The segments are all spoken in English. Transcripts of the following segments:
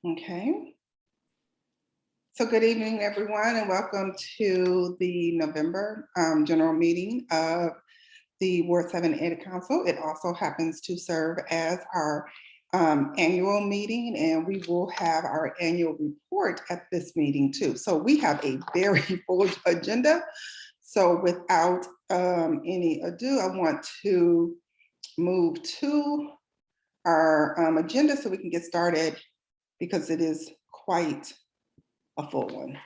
Okay. So good evening, everyone, and welcome to the November general meeting of the Ward 7 Ed Council. It also happens to serve as our annual meeting, and we will have our annual report at this meeting too. So we have a very full agenda. So without any ado, I want to move to our agenda so we can get started because it is quite a full one.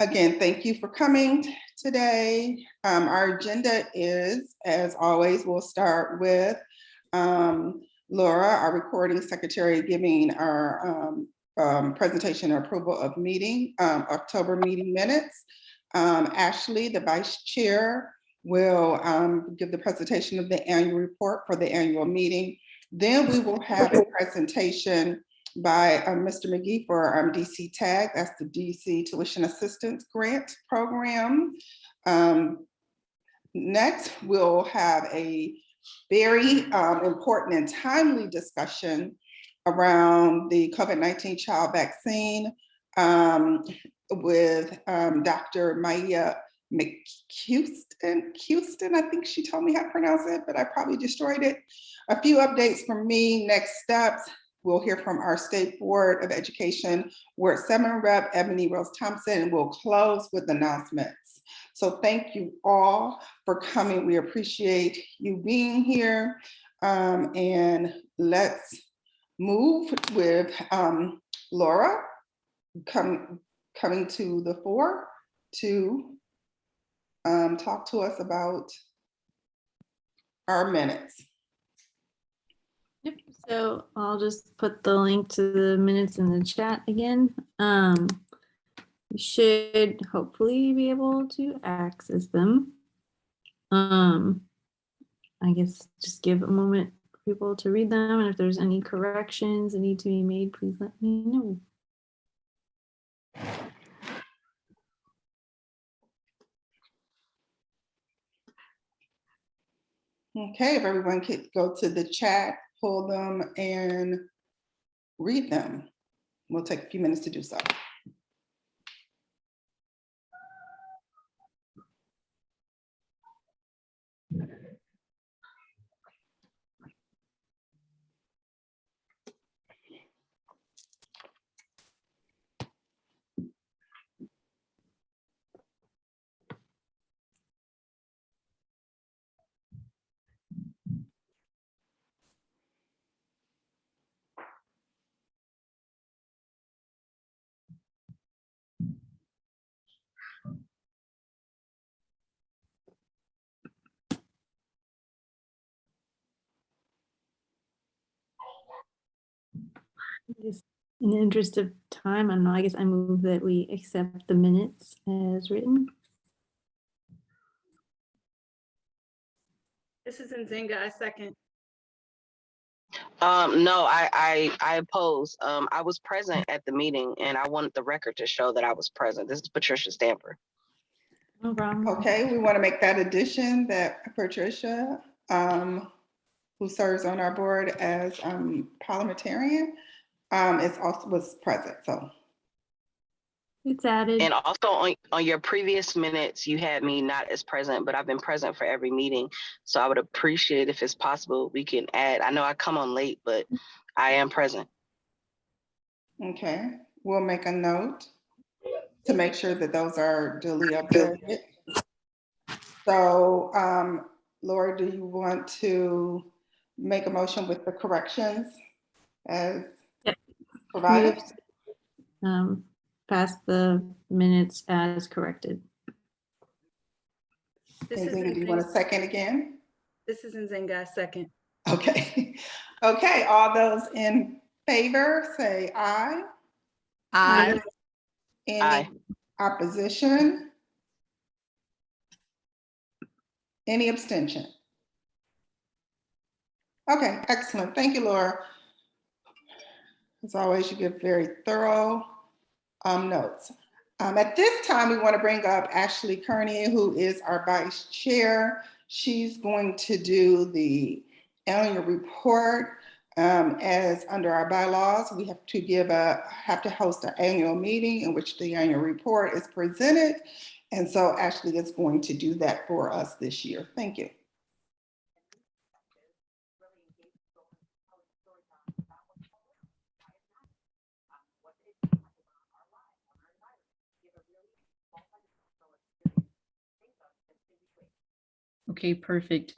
Again, thank you for coming today. Our agenda is, as always, we'll start with Laura, our recording secretary, giving our presentation and approval of meeting, October meeting minutes. Ashley, the vice chair, will give the presentation of the annual report for the annual meeting. Then we will have a presentation by Mr. McGee for DCTAG, that's the DC Tuition Assistance Grant Program. Next, we'll have a very important and timely discussion around the COVID-19 child vaccine with Dr. Maia McCuiston, I think she told me how to pronounce it, but I probably destroyed it. A few updates from me. Next steps, we'll hear from our State Board of Education, Ward 7 Rep, Eboni-Rose Thompson, and we'll close with announcements. So thank you all for coming. We appreciate you being here. And let's move with Laura coming to the fore to talk to us about our minutes. Yep, so I'll just put the link to the minutes in the chat again. You should hopefully be able to access them. I guess just give a moment for people to read them, and if there's any corrections that need to be made, please let me know. Okay, if everyone could go to the chat, pull them and read them. We'll take a few minutes to do so. Just in the interest of time, I don't know, I guess I move that we accept the minutes as written. This is Nzinga, I second. No, I oppose. I was present at the meeting and I wanted the record to show that I was present. This is Patricia Stamper. No problem. Okay, we want to make that addition that Patricia, who serves on our board as parliamentarian, was present, so. It's added. And also on your previous minutes, you had me not as present, but I've been present for every meeting. So I would appreciate if it's possible, we can add, I know I come on late, but I am present. Okay, we'll make a note to make sure that those are duly updated. So, Laura, do you want to make a motion with the corrections as provided? Pass the minutes as corrected. This is Nzinga, do you want a second again? This is Nzinga, I second. Okay. Okay, all those in favor say aye. Aye. Any Aye. opposition? Any abstention? Okay, excellent. Thank you, Laura. As always, you give very thorough notes. At this time, we want to bring up Ashley Kearney, who is our vice chair. She's going to do the annual report. As under our bylaws, we have to host an annual meeting in which the annual report is presented. And so Ashley is going to do that for us this year. Thank you. Okay, perfect.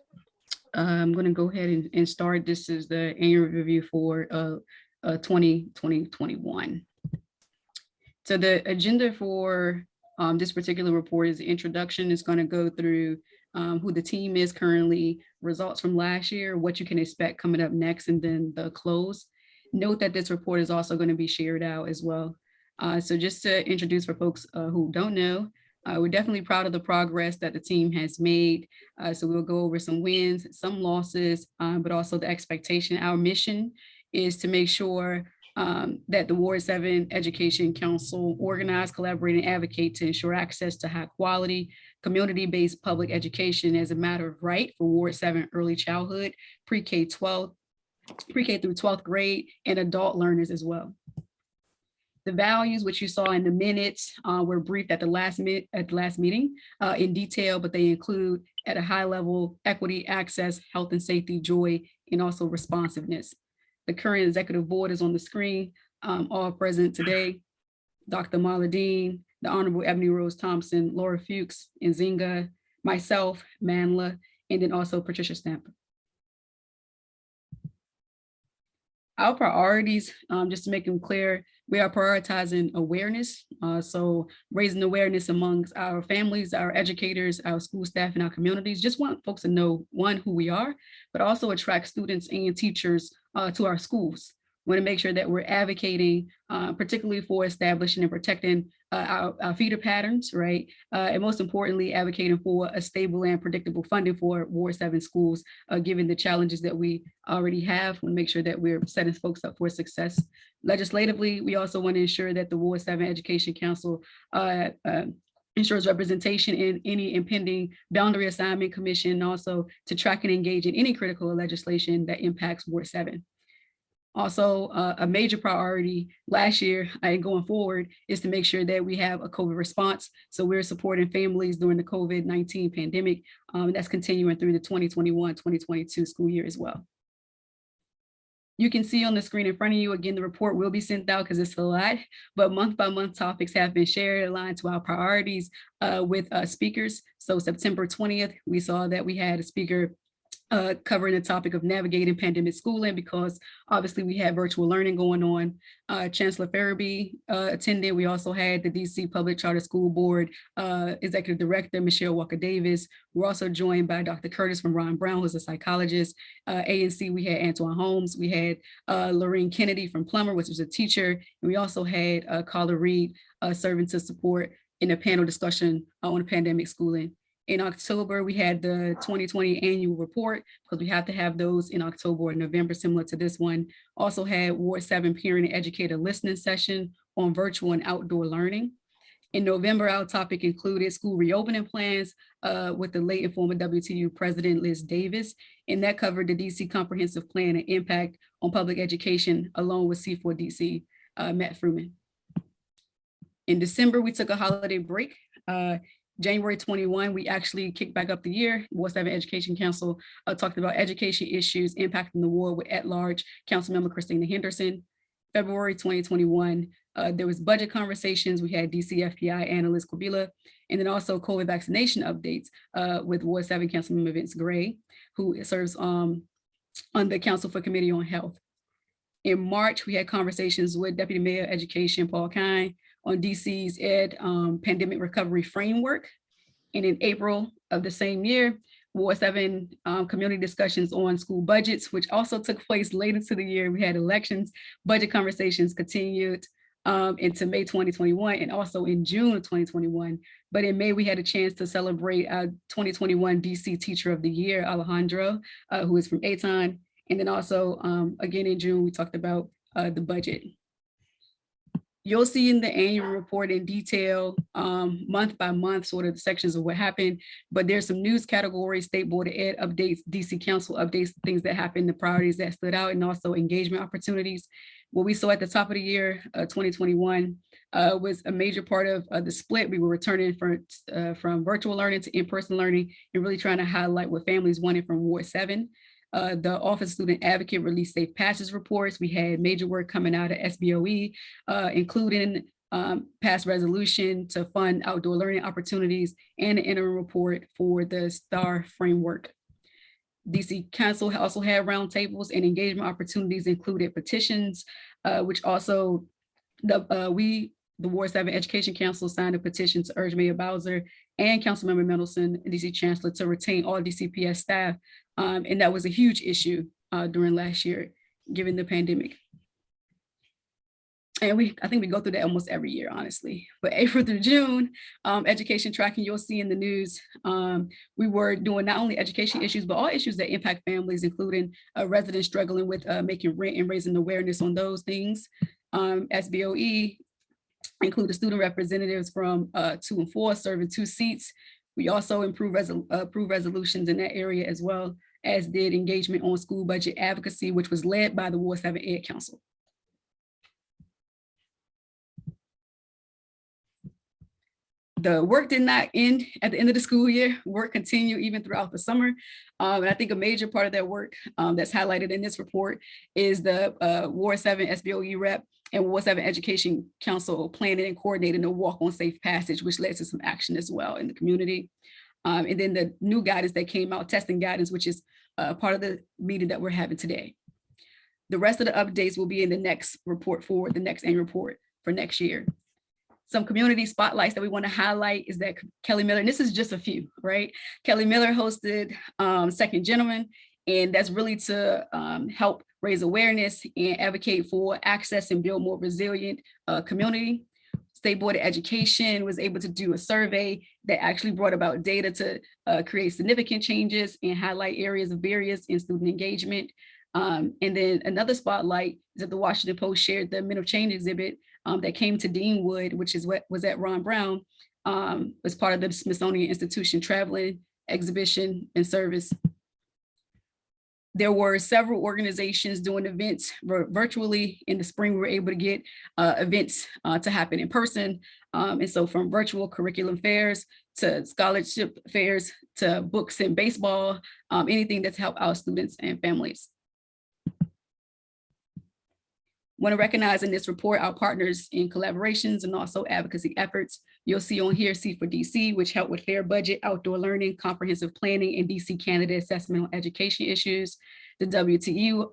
I'm going to go ahead and start. This is the annual review for 2021. So the agenda for this particular report is the introduction. It's going to go through who the team is currently, results from last year, what you can expect coming up next, and then the close. Note that this report is also going to be shared out as well. So just to introduce for folks who don't know, we're definitely proud of the progress that the team has made. So we'll go over some wins, some losses, but also the expectation. Our mission is to make sure that the Ward 7 Education Council organize, collaborate, and advocate to ensure access to high quality, community-based public education as a matter of right for Ward 7 early childhood, pre-K through 12th grade, and adult learners as well. The values, which you saw in the minutes, were briefed at the last meeting in detail, but they include at a high level equity, access, health and safety, joy, and also responsiveness. The current executive board is on the screen, all present today. Dr. Marla Dean, the Honorable Eboni-Rose Thompson, Laura Fuchs, Nzinga, myself, Manla, and then also Patricia Stamper. Our priorities, just to make them clear, we are prioritizing awareness. So raising awareness amongst our families, our educators, our school staff, and our communities. Just want folks to know, one, who we are, but also attract students and teachers to our schools. We want to make sure that we're advocating, particularly for establishing and protecting our feeder patterns, right? And most importantly, advocating for a stable and predictable funding for Ward 7 schools, given the challenges that we already have. We want to make sure that we're setting folks up for success. Legislatively, we also want to ensure that the Ward 7 Education Council ensures representation in any impending boundary assignment commission, and also to track and engage in any critical legislation that impacts Ward 7. Also, a major priority last year and going forward is to make sure that we have a COVID response. So we're supporting families during the COVID-19 pandemic, and that's continuing through the 2021-2022 school year as well. You can see on the screen in front of you, again, the report will be sent out because it's a lot, but month by month topics have been shared, aligned to our priorities with speakers. So September 20th, we saw that we had a speaker covering the topic of navigating pandemic schooling, because obviously we had virtual learning going on. Chancellor Farabee attended. We also had the DC Public Charter School Board Executive Director, Michelle Walker-Davis. We're also joined by Dr. Curtis from Ron Brown, who's a psychologist. ANC, we had Antoine Holmes. We had Lorraine Kennedy from Plummer, which was a teacher. And we also had Carla Reed serving to support in a panel discussion on pandemic schooling. In October, we had the 2020 annual report, because we have to have those in October or November, similar to this one. Also had Ward 7 parent and educator listening session on virtual and outdoor learning. In November, our topic included school reopening plans with the late and former WTU President Liz Davis, and that covered the DC Comprehensive Plan and impact on public education, along with C4DC, Matt Fruman. In December, we took a holiday break. January 21, we actually kicked back up the year. Ward 7 Education Council talked about education issues impacting the ward with at-large Councilmember Christina Henderson. February 2021, there was budget conversations. We had DCFPI analyst Kabila, and then also COVID vaccination updates with Ward 7 Councilmember Vince Gray, who serves on the Council for Committee on Health. In March, we had conversations with Deputy Mayor of Education Paul Kine on DC's Ed Pandemic Recovery Framework. And in April of the same year, Ward 7 community discussions on school budgets, which also took place late into the year. We had elections, budget conversations continued into May 2021, and also in June of 2021. But in May, we had a chance to celebrate our 2021 DC Teacher of the Year, Alejandro, who is from Aton. And then also, again, in June, we talked about the budget. You'll see in the annual report in detail, month by month, sort of the sections of what happened, but there's some news categories, State Board of Ed updates, DC Council updates, things that happened, the priorities that stood out, and also engagement opportunities. What we saw at the top of the year, 2021, was a major part of the split. We were returning from virtual learning to in-person learning and really trying to highlight what families wanted from Ward 7. The Office of Student Advocate released safe passage reports. We had major work coming out of SBOE, including past resolution to fund outdoor learning opportunities and an interim report for the STAR framework. DC Council also had roundtables and engagement opportunities, included petitions, which also the Ward 7 Education Council signed a petition to urge Mayor Bowser and Councilmember Mendelson, DC Chancellor, to retain all DCPS staff. And that was a huge issue during last year, given the pandemic. And I think we go through that almost every year, honestly. But April through June, education tracking, you'll see in the news, we were doing not only education issues, but all issues that impact families, including residents struggling with making rent and raising awareness on those things. SBOE included student representatives from 2 and 4 serving 2 seats. We also approved resolutions in that area as well, as did engagement on school budget advocacy, which was led by the Ward 7 Ed Council. The work did not end at the end of the school year. Work continued even throughout the summer. And I think a major part of that work that's highlighted in this report is the Ward 7 SBOE rep and Ward 7 Education Council planning and coordinating a walk on safe passage, which led to some action as well in the community. And then the new guidance that came out, testing guidance, which is part of the meeting that we're having today. The rest of the updates will be in the next report for the next annual report for next year. Some community spotlights that we want to highlight is that Kelly Miller, and this is just a few, right? Kelly Miller hosted Second Gentleman, and that's really to help raise awareness and advocate for access and build more resilient community. State Board of Education was able to do a survey that actually brought about data to create significant changes and highlight areas of barriers in student engagement. And then another spotlight is that the Washington Post shared the Men of Change exhibit that came to Deanwood, which is what was at Ron Brown, as part of the Smithsonian Institution traveling exhibition and service. There were several organizations doing events virtually. In the spring, we were able to get events to happen in person. And so from virtual curriculum fairs to scholarship fairs to books and baseball, anything that's helped our students and families. Want to recognize in this report our partners in collaborations and also advocacy efforts. You'll see on here C4DC, which helped with fair budget, outdoor learning, comprehensive planning, and DC candidate assessment on education issues. The WTU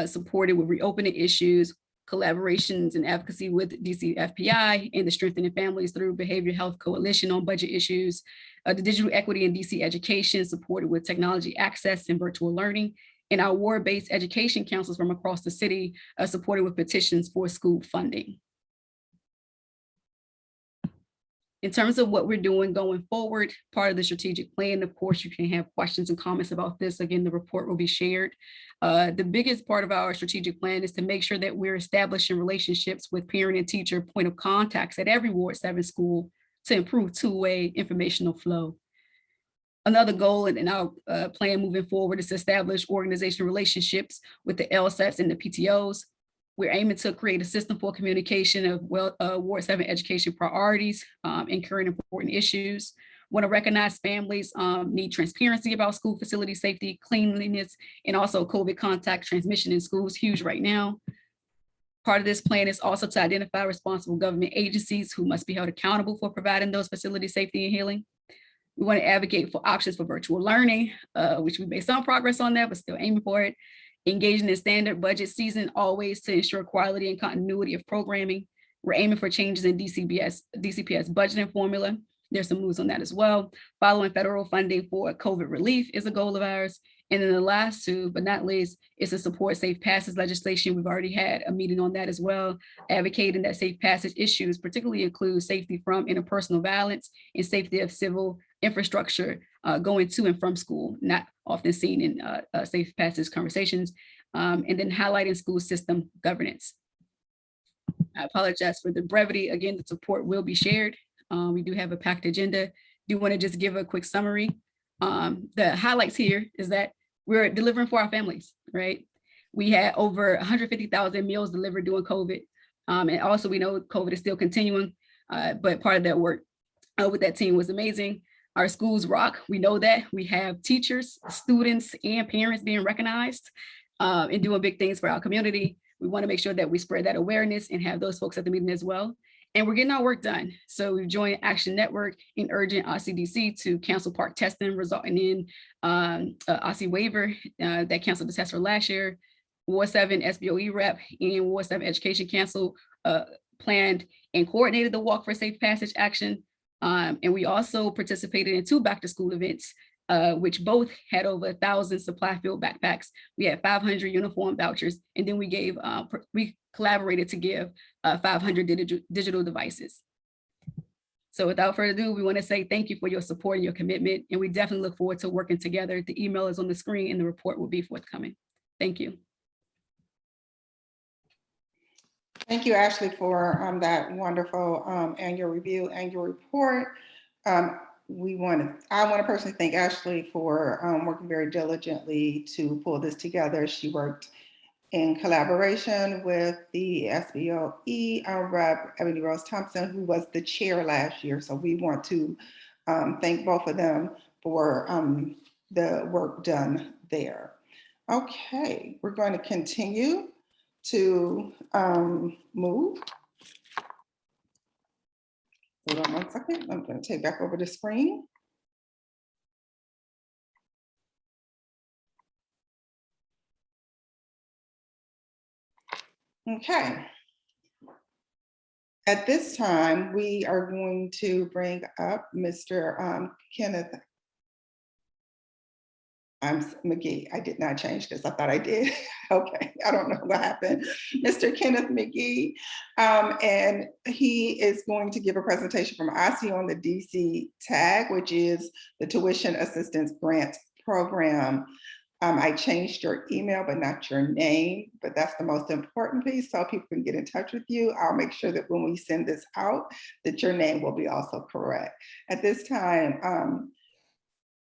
supported with reopening issues, collaborations and advocacy with DC FPI, and the Strengthening Families Through Behavioral Health Coalition on budget issues. The Digital Equity in DC Education supported with technology access and virtual learning. And our ward-based education councils from across the city supported with petitions for school funding. In terms of what we're doing going forward, part of the strategic plan, of course, you can have questions and comments about this. Again, the report will be shared. The biggest part of our strategic plan is to make sure that we're establishing relationships with parent and teacher point of contacts at every Ward 7 school to improve two-way informational flow. Another goal in our plan moving forward is to establish organizational relationships with the LSATs and the PTOs. We're aiming to create a system for communication of Ward 7 education priorities and current important issues. Want to recognize families need transparency about school facility safety, cleanliness, and also COVID contact transmission in schools, huge right now. Part of this plan is also to identify responsible government agencies who must be held accountable for providing those facility safety and healing. We want to advocate for options for virtual learning, which we made some progress on that, but still aiming for it. Engaging in standard budget season always to ensure quality and continuity of programming. We're aiming for changes in DCPS budgeting formula. There's some moves on that as well. Following federal funding for COVID relief is a goal of ours. And then the last two, but not least, is to support safe passage legislation. We've already had a meeting on that as well, advocating that safe passage issues particularly include safety from interpersonal violence and safety of civil infrastructure going to and from school, not often seen in safe passage conversations, and then highlighting school system governance. I apologize for the brevity. Again, the support will be shared. We do have a packed agenda. Do want to just give a quick summary. The highlights here is that we're delivering for our families, right? We had over 150,000 meals delivered during COVID. And also we know COVID is still continuing, but part of that work with that team was amazing. Our schools rock. We know that. We have teachers, students, and parents being recognized and doing big things for our community. We want to make sure that we spread that awareness and have those folks at the meeting as well. And we're getting our work done. So we've joined Action Network in urging CDC to cancel park testing, resulting in OSCE waiver that canceled the test for last year. Ward 7 SBOE rep and Ward 7 Education Council planned and coordinated the Walk for Safe Passage action. And we also participated in 2 back to school events, which both had over 1,000 supply filled backpacks. We had 500 uniform vouchers, and then we collaborated to give 500 digital devices. So without further ado, we want to say thank you for your support and your commitment, and we definitely look forward to working together. The email is on the screen and the report will be forthcoming. Thank you. Thank you, Ashley, for that wonderful annual review, annual report. I want to personally thank Ashley for working very diligently to pull this together. She worked in collaboration with the SBOE rep, Eboni-Rose Thompson, who was the chair last year. So we want to thank both of them for the work done there. Okay, we're going to continue to move. Hold on 1 second. I'm going to take back over the screen. Okay. At this time, we are going to bring up Mr. Kenneth. I'm McGee. I did not change this. I thought I did. Okay, I don't know what happened. Mr. Kenneth McGee, and he is going to give a presentation from IC on the DCTAG, which is the Tuition Assistance Grant Program. I changed your email, but not your name, but that's the most important piece, so people can get in touch with you. I'll make sure that when we send this out, that your name will be also correct. At this time,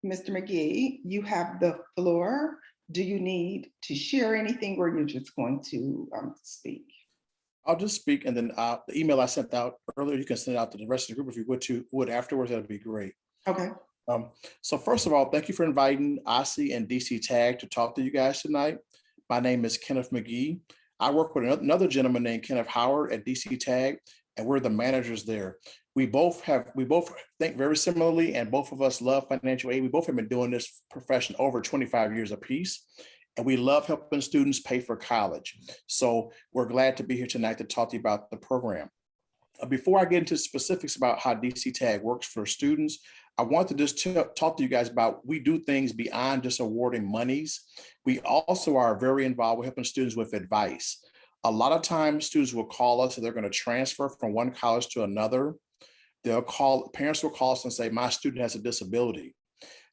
Mr. McGee, you have the floor. Do you need to share anything, or you're just going to speak? I'll just speak, and then the email I sent out earlier, you can send it out to the rest of the group if you would afterwards. That'd be great. Okay. So first of all, thank you for inviting IC and DCTAG to talk to you guys tonight. My name is Kenneth McGee. I work with another gentleman named Kenneth Howard at DCTAG, and we're the managers there. We both think very similarly, and both of us love financial aid. We both have been doing this profession over 25 years apiece, and we love helping students pay for college. So we're glad to be here tonight to talk to you about the program. Before I get into specifics about how DCTAG works for students, I want to just talk to you guys about, we do things beyond just awarding monies. We also are very involved with helping students with advice. A lot of times students will call us and they're going to transfer from one college to another. Parents will call us and say, my student has a disability.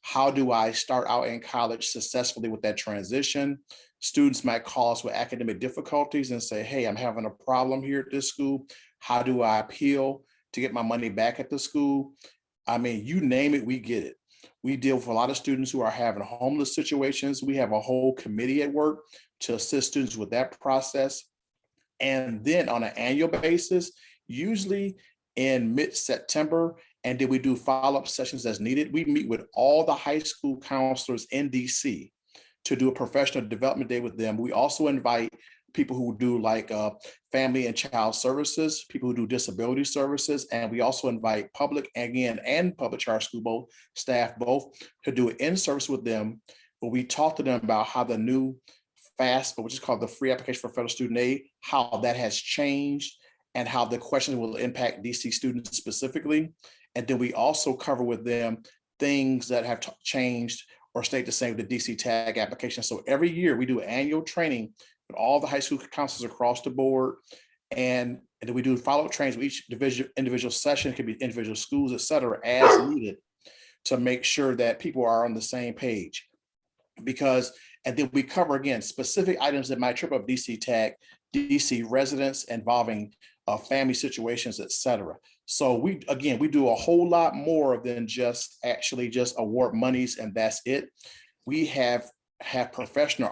How do I start out in college successfully with that transition? Students might call us with academic difficulties and say, hey, I'm having a problem here at this school. How do I appeal to get my money back at the school? I mean, you name it, we get it. We deal with a lot of students who are having homeless situations. We have a whole committee at work to assist students with that process. And then on an annual basis, usually in mid-September, and then we do follow-up sessions as needed. We meet with all the high school counselors in DC to do a professional development day with them. We also invite people who do like family and child services, people who do disability services, and we also invite public and public charter school staff both to do an in-service with them, where we talk to them about how the new FAAP, which is called the Free Application for Federal Student Aid, how that has changed and how the questions will impact DC students specifically. And then we also cover with them things that have changed or stayed the same with the DCTAG application. So every year we do annual training with all the high school counselors across the board. And then we do follow-up trainings with each individual session, it could be individual schools, et cetera, as needed to make sure that people are on the same page. And then we cover, again, specific items that might trip up DCTAG, DC residents involving family situations, etc. So we do a whole lot more than just award monies and that's it. We have professional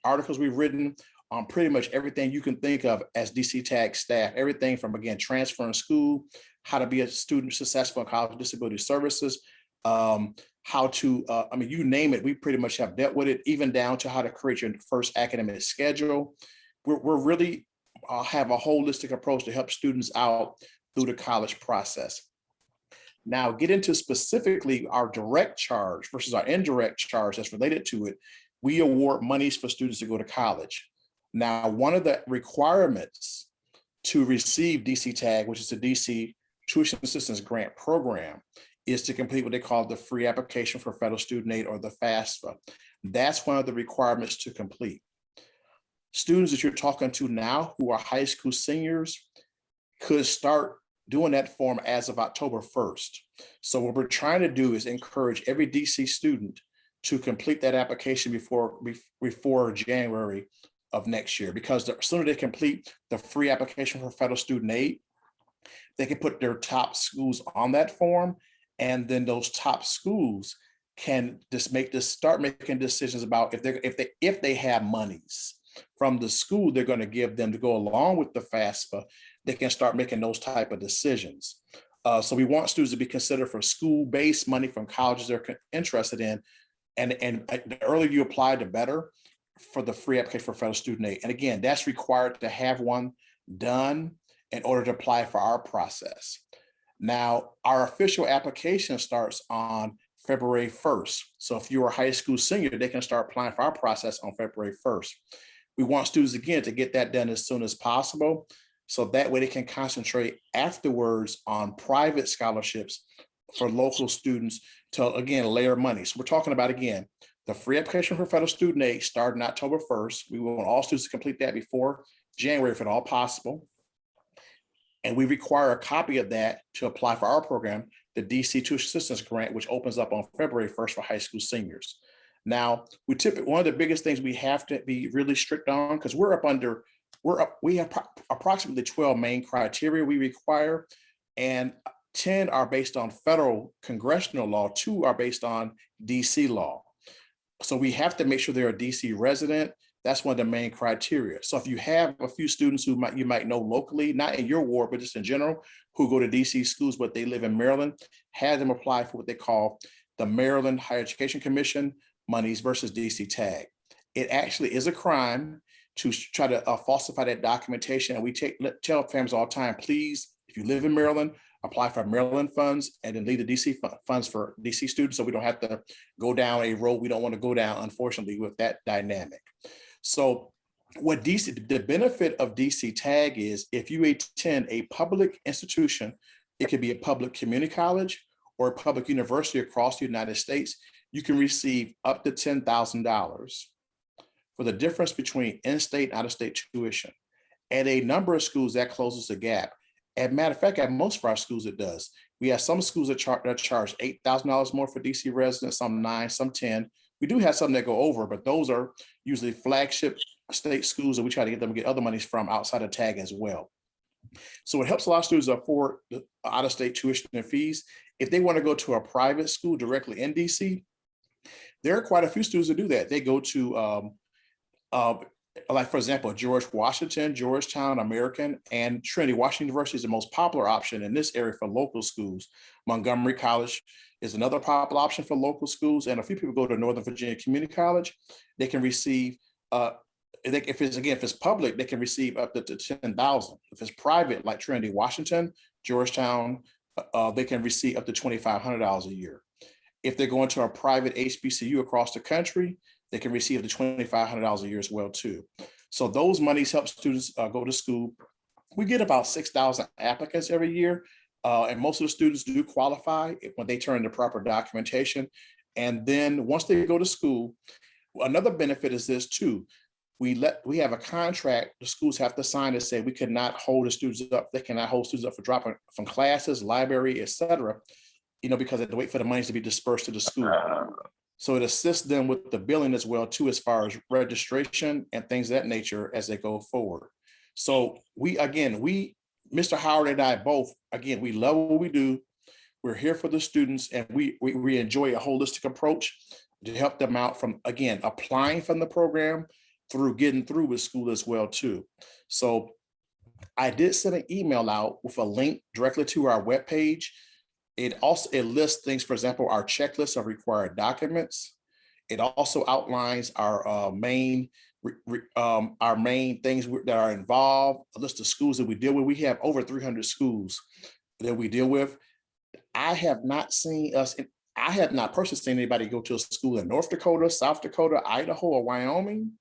articles we've written on pretty much everything you can think of as DCTAG staff, everything from, again, transferring school, how to be a student successful in college disability services, how to, you name it, we pretty much have dealt with it, even down to how to create your first academic schedule. We're really have a holistic approach to help students out through the college process. Now, get into specifically our direct charge versus our indirect charge that's related to it. We award monies for students to go to college. Now, one of the requirements to receive DCTAG, which is the DC Tuition Assistance Grant Program, is to complete what they call the free application for federal student aid, or the FAFSA. That's one of the requirements to complete. Students that you're talking to now who are high school seniors could start doing that form as of October 1st. So what we're trying to do is encourage every DC student to complete that application before January of next year, because the sooner they complete the free application for federal student aid, they can put their top schools on that form, and then those top schools can just start making decisions about if they have monies from the school they're going to give them to go along with the FAFSA. They can start making those type of decisions. So we want students to be considered for school-based money from colleges they're interested in, and the earlier you apply, the better for the free application for federal student aid. And again, that's required to have one done in order to apply for our process. Now, our official application starts on February 1st. So if you're a high school senior, they can start applying for our process on February 1st. We want students, again, to get that done as soon as possible, so that way they can concentrate afterwards on private scholarships for local students to, again, layer money. So we're talking about, again, the free application for federal student aid starting October 1st. We want all students to complete that before January, if at all possible. And we require a copy of that to apply for our program, the DC Tuition Assistance Grant, which opens up on February 1st for high school seniors. Now, one of the biggest things we have to be really strict on, because we have approximately 12 main criteria we require, and 10 are based on federal congressional law, 2 are based on DC law. So we have to make sure they're a DC resident. That's one of the main criteria. So if you have a few students who you might know locally, not in your ward, but just in general, who go to DC schools, but they live in Maryland, have them apply for what they call the Maryland Higher Education Commission monies versus DCTAG. It actually is a crime to try to falsify that documentation. And we tell families all the time, please, if you live in Maryland, apply for Maryland funds and then leave the DC funds for DC students, so we don't have to go down a road we don't want to go down, unfortunately, with that dynamic. So the benefit of DCTAG is, if you attend a public institution, it could be a public community college or a public university across the United States, you can receive up to $10,000 for the difference between in-state and out-of-state tuition. At a number of schools, that closes the gap. As a matter of fact, at most of our schools, it does. We have some schools that charge $8,000 more for DC residents, some 9, some 10. We do have some that go over, but those are usually flagship state schools that we try to get them to get other monies from outside of TAG as well. So it helps a lot of students afford out-of-state tuition and fees. If they want to go to a private school directly in DC, there are quite a few students that do that. They go to, like, for example, George Washington, Georgetown, American, and Trinity. Washington University is the most popular option in this area for local schools. Montgomery College is another popular option for local schools. And a few people go to Northern Virginia Community College. They can receive, if it's public, they can receive up to $10,000. If it's private, like Trinity Washington, Georgetown, they can receive up to $2,500 a year. If they're going to a private HBCU across the country, they can receive up to $2,500 a year as well too. So those monies help students go to school. We get about 6,000 applicants every year, and most of the students do qualify when they turn in the proper documentation. And then once they go to school, another benefit is this too. We have a contract the schools have to sign to say we cannot hold the students up. They cannot hold students up for dropping from classes, library, etc. Because they have to wait for the monies to be dispersed to the school. So it assists them with the billing as well too, as far as registration and things of that nature as they go forward. So we Mr. Howard and I both, again, we love what we do. We're here for the students, and we enjoy a holistic approach to help them out from, again, applying from the program through getting through with school as well too. So I did send an email out with a link directly to our webpage. It lists things, for example, our checklist of required documents. It also outlines our main things that are involved, a list of schools that we deal with. We have over 300 schools that we deal with. I have not personally seen anybody go to a school in North Dakota, South Dakota, Idaho, or Wyoming.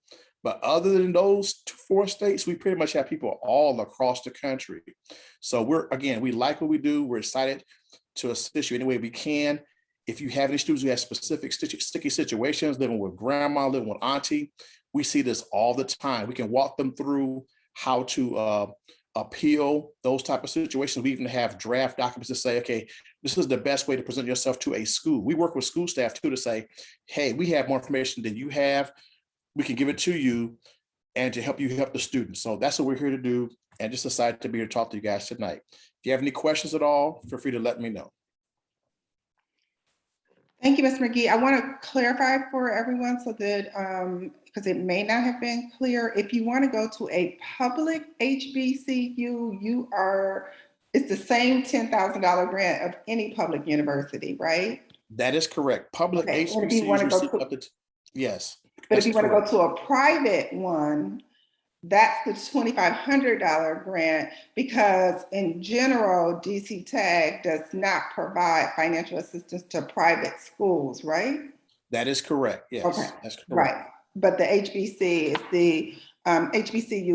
But other than those 4 states, we pretty much have people all across the country. So we like what we do. We're excited to assist you any way we can. If you have any students who have specific sticky situations, living with grandma, living with auntie, we see this all the time. We can walk them through how to appeal those type of situations. We even have draft documents to say, okay, this is the best way to present yourself to a school. We work with school staff too to say, hey, we have more information than you have. We can give it to you and to help you help the students. So that's what we're here to do, and just decided to be here to talk to you guys tonight. If you have any questions at all, feel free to let me know. Thank you, Ms. McGee. I want to clarify for everyone so that, because it may not have been clear, if you want to go to a public HBCU, it's the same $10,000 grant of any public university, right? That is correct. Public Okay, and if you want to HBCUs go receive up to, yes. But if that's you want to go correct. to a private one, that's the $2,500 grant, because in general, DCTAG does not provide financial assistance to private schools, right? That is correct. Yes, Okay, that's correct. right. But the HBCU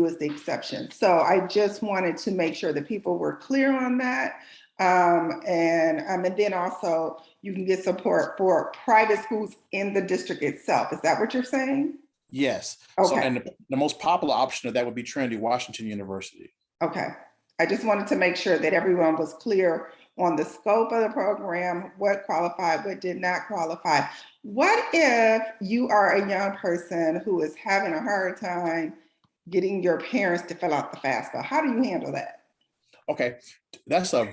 is the exception. So I just wanted to make sure that people were clear on that. And then also you can get support for private schools in the district itself. Is that what you're saying? Yes. Okay. So, and the most popular option of that would be Trinity Washington University. Okay. I just wanted to make sure that everyone was clear on the scope of the program, what qualified, what did not qualify. What if you are a young person who is having a hard time getting your parents to fill out the FAFSA? How do you handle that? Okay, that's an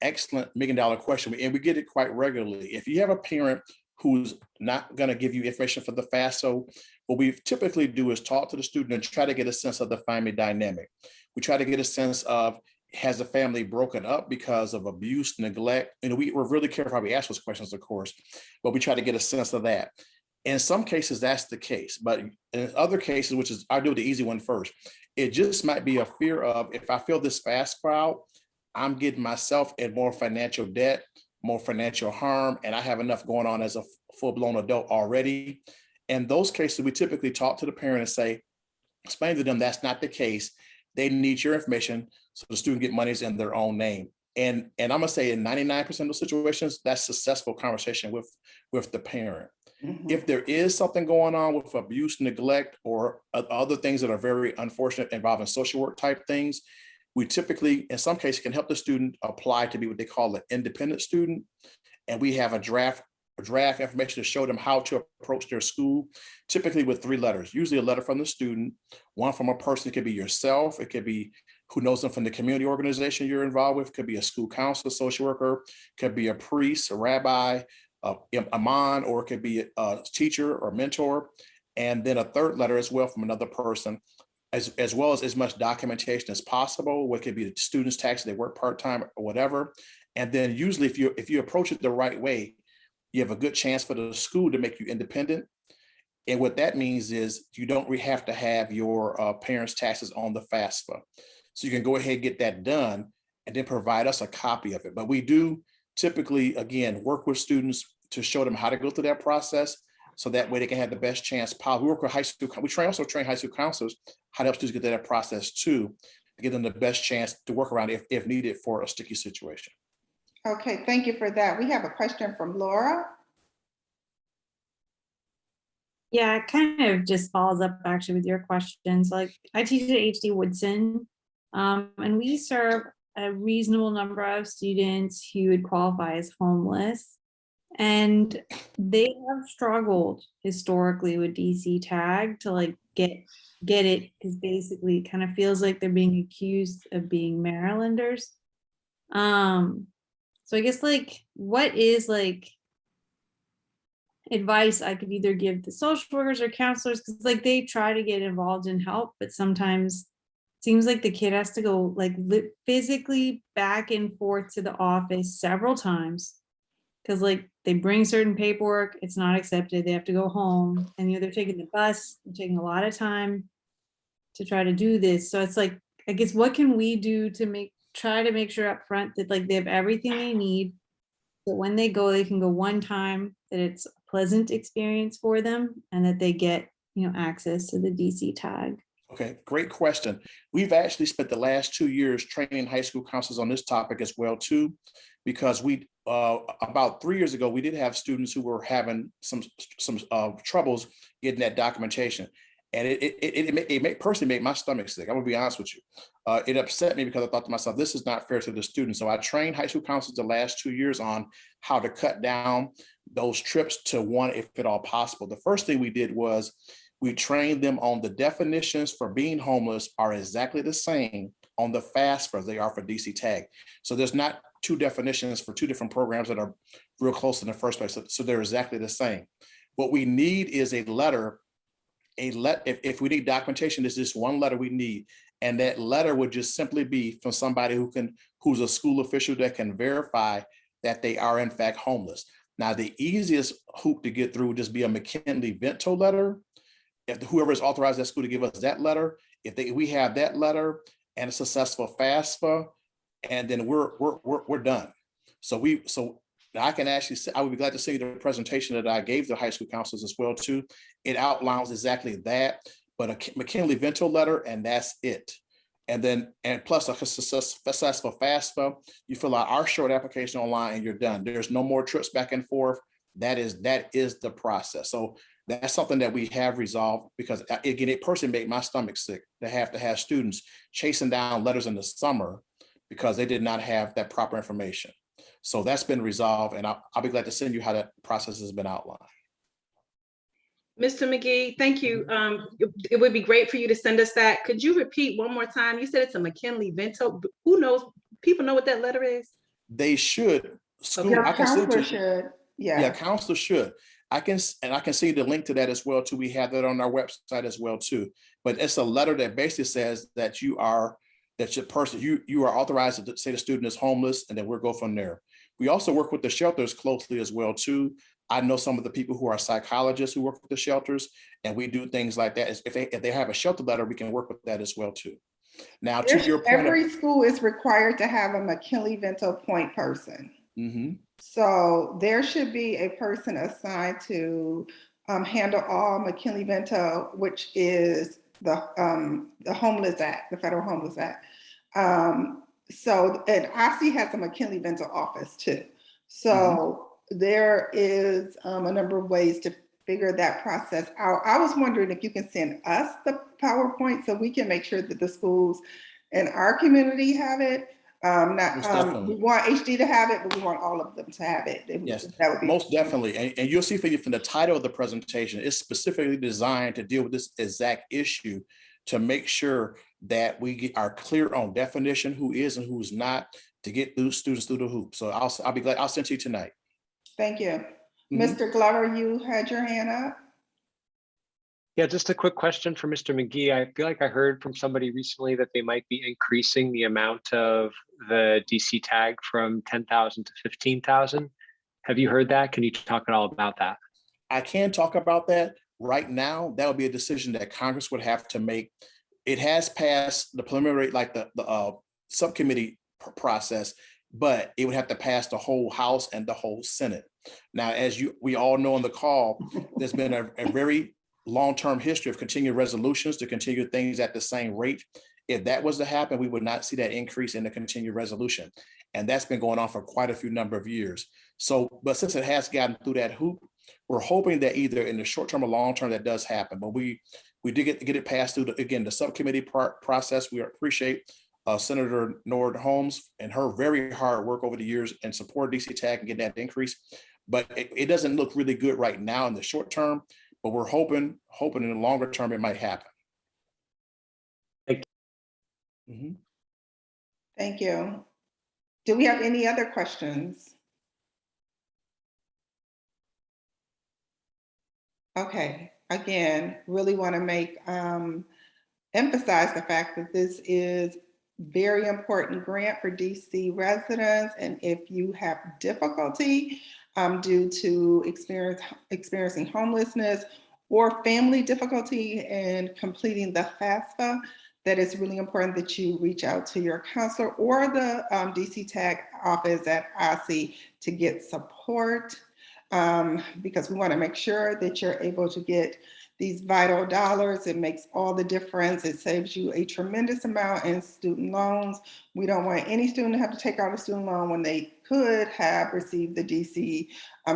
excellent $1 million question, and we get it quite regularly. If you have a parent who's not going to give you information for the FAFSA, what we typically do is talk to the student and try to get a sense of the family dynamic. We try to get a sense of, has the family broken up because of abuse, neglect? And we're really careful how we ask those questions, of course, but we try to get a sense of that. In some cases, that's the case, but in other cases, which is, I'll do the easy one first, it just might be a fear of, if I fill this FAFSA out, I'm getting myself in more financial debt, more financial harm, and I have enough going on as a full-blown adult already. In those cases, we typically talk to the parent and say, explain to them that's not the case. They need your information so the student get monies in their own name. And I'm gonna say in 99% of those situations, that's successful conversation with the parent. Mm-hmm. If there is something going on with abuse, neglect, or other things that are very unfortunate involving social work type things, we typically, in some cases, can help the student apply to be what they call an independent student. And we have a draft information to show them how to approach their school, typically with 3 letters, usually a letter from the student, one from a person. It could be yourself, it could be who knows them from the community organization you're involved with, could be a school counselor, social worker, could be a priest, a rabbi, imam, or it could be a teacher or mentor, and then a 3rd letter as well from another person, as well as much documentation as possible, what could be the student's taxes, they work part-time or whatever. And then usually if you approach it the right way, you have a good chance for the school to make you independent. And what that means is you don't have to have your parents' taxes on the FAFSA. So you can go ahead and get that done and then provide us a copy of it. But we do typically, again, work with students to show them how to go through that process, so that way they can have the best chance possible. We work with high school, we also train high school counselors how to help students get through that process too, to give them the best chance to work around if needed for a sticky situation. Okay, thank you for that. We have a question from Laura. Yeah, it kind of just follows up actually with your questions. Like, I teach at HD Woodson, and we serve a reasonable number of students who would qualify as homeless. And they have struggled historically with DCTAG to like get it, because basically it kind of feels like they're being accused of being Marylanders. So I guess like what is like advice I could either give the social workers or counselors, because like they try to get involved and help, but sometimes it seems like the kid has to go like physically back and forth to the office several times, because like they bring certain paperwork, it's not accepted, they have to go home, and they're taking the bus, they're taking a lot of time to try to do this. So it's like, I guess what can we do to try to make sure up front that like they have everything they need, that when they go, they can go one time, that it's a pleasant experience for them, and that they get, access to the DCTAG. Okay, great question. We've actually spent the last 2 years training high school counselors on this topic as well too, because we about 3 years ago, we did have students who were having some troubles getting that documentation. And it personally made my stomach sick. I'm gonna be honest with you. It upset me because I thought to myself, this is not fair to the students. So I trained high school counselors the last 2 years on how to cut down those trips to one, if at all possible. The first thing we did was we trained them on the definitions for being homeless are exactly the same on the FAFSA as they are for DCTAG. So there's not two definitions for two different programs that are real close in the first place. So they're exactly the same. What we need is a letter. If we need documentation, there's just one letter we need. And that letter would just simply be from somebody who's a school official that can verify that they are in fact homeless. Now, the easiest hoop to get through would just be a McKinley-Vento letter. If whoever is authorized at school to give us that letter, we have that letter and a successful FAFSA, and then we're done. So I can actually say, I would be glad to see the presentation that I gave the high school counselors as well too. It outlines exactly that, but a McKinley-Vento letter, and that's it. And plus a successful FAFSA, you fill out our short application online and you're done. There's no more trips back and forth. That is the process. So that's something that we have resolved, because again, it personally made my stomach sick to have students chasing down letters in the summer because they did not have that proper information. So that's been resolved, and I'll be glad to send you how that process has been outlined. Mr. McGee, thank you. It would be great for you to send us that. Could you repeat one more time? You said it's a McKinley-Vento. Who knows? People know what that letter is? They should. School, Your I can send counselor you. should, yeah. Yeah, counselor should. I can see the link to that as well too. We have that on our website as well too. But it's a letter that basically says that you are authorized to say the student is homeless, and then we'll go from there. We also work with the shelters closely as well too. I know some of the people who are psychologists who work with the shelters, and we do things like that. If they have a shelter letter, we can work with that as well too. Now, to your point, every school is required to have a McKinley-Vento point person. Mm-hmm. So there should be a person assigned to handle all McKinley-Vento, which is the Homeless Act, the Federal Homeless Act. So, and IC has a McKinley-Vento office too. So there is a number of ways to figure that process out. I was wondering if you can send us the PowerPoint so we can make sure that the schools in our community have it. We want HD to have it, but we want all of them to have it. Yes, that would be most definitely. And you'll see from the title of the presentation, it's specifically designed to deal with this exact issue, to make sure that we are clear on definition, who is and who's not, to get those students through the hoop. So I'll be glad. I'll send you tonight. Thank you. Mr. Glover, you had your hand up. Yeah, just a quick question for Mr. McGee. I feel like I heard from somebody recently that they might be increasing the amount of the DCTAG from 10,000 to 15,000. Have you heard that? Can you talk at all about that? I can talk about that right now. That would be a decision that Congress would have to make. It has passed the preliminary, like the subcommittee process, but it would have to pass the whole House and the whole Senate. Now, as we all know on the call, there's been a very long-term history of continued resolutions to continue things at the same rate. If that was to happen, we would not see that increase in the continued resolution. And that's been going on for quite a few number of years. So, but since it has gotten through that hoop, we're hoping that either in the short term or long term that does happen. But we did get it passed through, the subcommittee process. We appreciate Senator Nord Holmes and her very hard work over the years and support DCTAG and get that increase. but it doesn't look really good right now in the short term, but we're hoping in the longer term it might happen. Thank you. Mm-hmm. Thank you. Do we have any other questions? Okay, again, really want to make emphasize the fact that this is very important grant for DC residents, and if you have difficulty due to experiencing homelessness or family difficulty in completing the FAFSA, that it's really important that you reach out to your counselor or the DCTAG office at IC to get support, because we want to make sure that you're able to get these vital dollars. It makes all the difference. It saves you a tremendous amount in student loans. We don't want any student to have to take out a student loan when they could have received the DC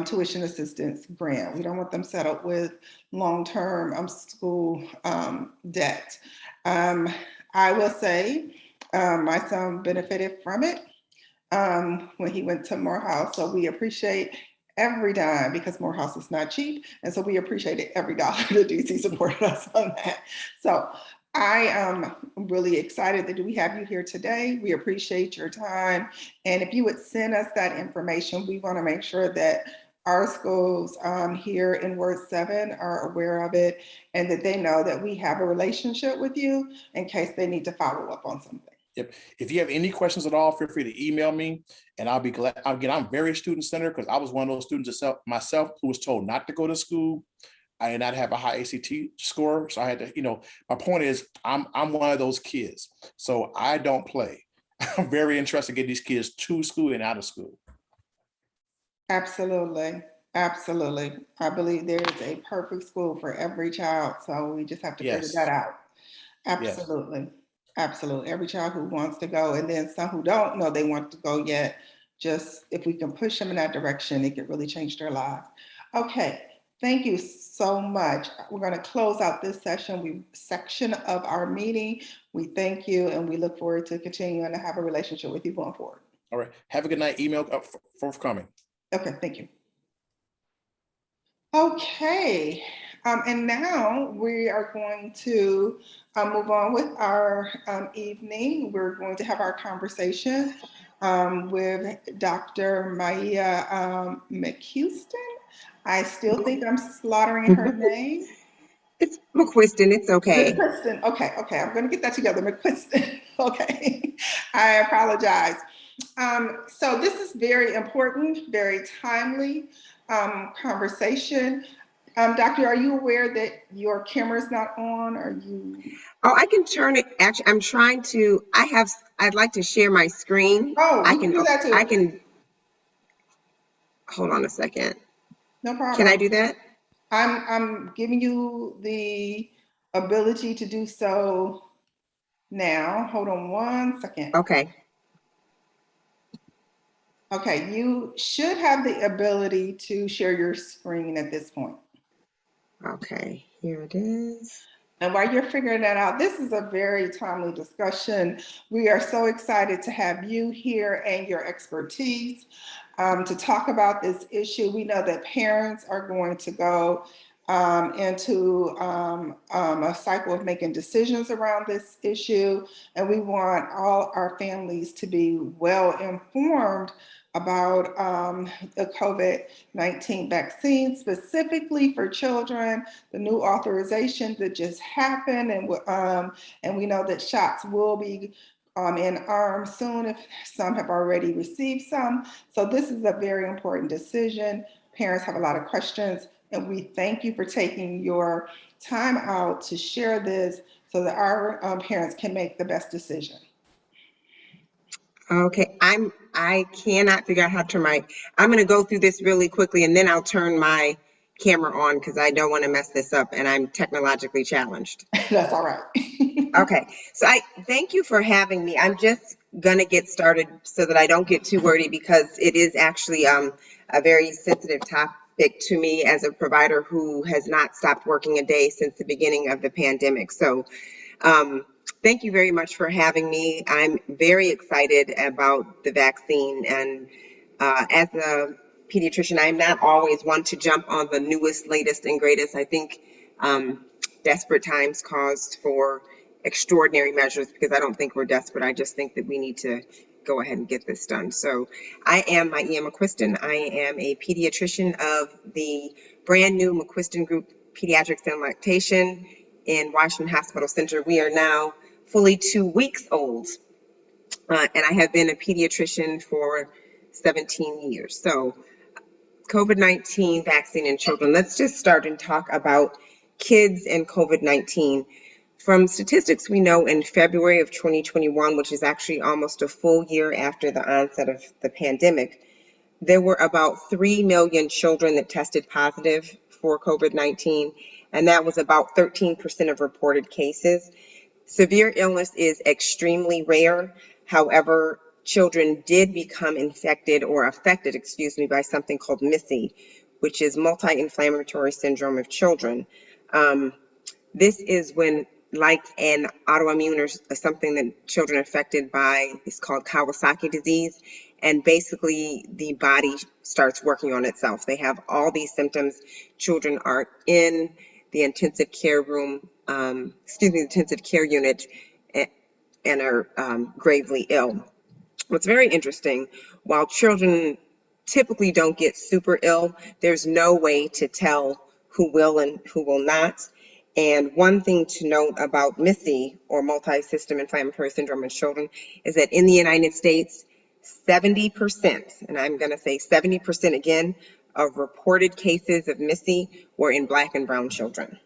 tuition assistance grant. We don't want them settled with long-term school debt. I will say my son benefited from it when he went to Morehouse. So we appreciate every dime, because Morehouse is not cheap. And so we appreciated every dollar that DC supported us on that. So I am really excited that we have you here today. We appreciate your time. And if you would send us that information, we want to make sure that our schools here in Ward 7 are aware of it, and that they know that we have a relationship with you in case they need to follow up on something. Yep. If you have any questions at all, feel free to email me, and I'll be glad. Again, I'm very student-centered, because I was one of those students myself who was told not to go to school. I did not have a high ACT score, so I had to, my point is I'm one of those kids, so I don't play. I'm very interested in getting these kids to school and out of school. Absolutely. Absolutely. I believe there is a perfect school for every child. So we just have to figure that out. Absolutely. Yes. Absolutely. Every child who wants to go, and then some who don't know they want to go yet, just if we can push them in that direction, it could really change their lives. Okay. Thank you so much. We're going to close out this section of our meeting. We thank you, and we look forward to continuing to have a relationship with you going forward. All right. Have a good night. Email forthcoming. Okay, thank you. Okay, and now we are going to move on with our evening. We're going to have our conversation with Dr. Maia McCuiston. I still think I'm slaughtering her name. It's McCuiston, it's okay. McCuiston, okay, I'm gonna get that together, McCuiston, okay. I apologize. So this is very important, very timely conversation. Doctor, are you aware that your camera's not on? Are you? Oh, I can turn it. Actually, I'm trying to. I'd like to share my screen. Oh, I can do that too. I can. Hold on a second. No problem. Can I do that? I'm giving you the ability to do so now. Hold on one second. Okay. Okay, you should have the ability to share your screen at this point. Okay, here it is. And while you're figuring that out, this is a very timely discussion. We are so excited to have you here and your expertise to talk about this issue. We know that parents are going to go into a cycle of making decisions around this issue, and we want all our families to be well informed about the COVID-19 vaccine, specifically for children, the new authorization that just happened, and we know that shots will be in arms soon if some have already received some. So this is a very important decision. Parents have a lot of questions, and we thank you for taking your time out to share this so that our parents can make the best decision. Okay, I cannot figure out how to turn I'm going to go through this really quickly, and then I'll turn my camera on because I don't want to mess this up, and I'm technologically challenged. That's all right. Okay, so I thank you for having me. I'm just going to get started so that I don't get too wordy, because it is actually a very sensitive topic to me as a provider who has not stopped working a day since the beginning of the pandemic. So thank you very much for having me. I'm very excited about the vaccine, and as a pediatrician. I'm not always one to jump on the newest, latest, and greatest. I think desperate times calls for extraordinary measures because I don't think we're desperate. I just think that we need to go ahead and get this done. So I am Maia McCuiston. I am a pediatrician of the brand new McCuiston Group Pediatrics and Lactation in Washington Hospital Center. We are now fully 2 weeks old, and I have been a pediatrician for 17 years. So COVID-19 vaccine in children. Let's just start and talk about kids and COVID-19. From statistics, we know in February of 2021, which is actually almost a full year after the onset of the pandemic, there were about 3 million children that tested positive for COVID-19, and that was about 13% of reported cases. Severe illness is extremely rare. However, children did become infected or affected, by something called MIS-C, which is multi-inflammatory syndrome of children. This is when, like an autoimmune or something that children are affected by, is called Kawasaki disease. And basically the body starts working on itself. They have all these symptoms. Children are in the intensive care room, intensive care unit, and are gravely ill. What's very interesting, while children typically don't get super ill, there's no way to tell who will and who will not. And one thing to note about MIS-C, or multi-system inflammatory syndrome in children, is that in the United States, 70%, and I'm going to say 70% again, of reported cases of MIS-C were in Black and brown children.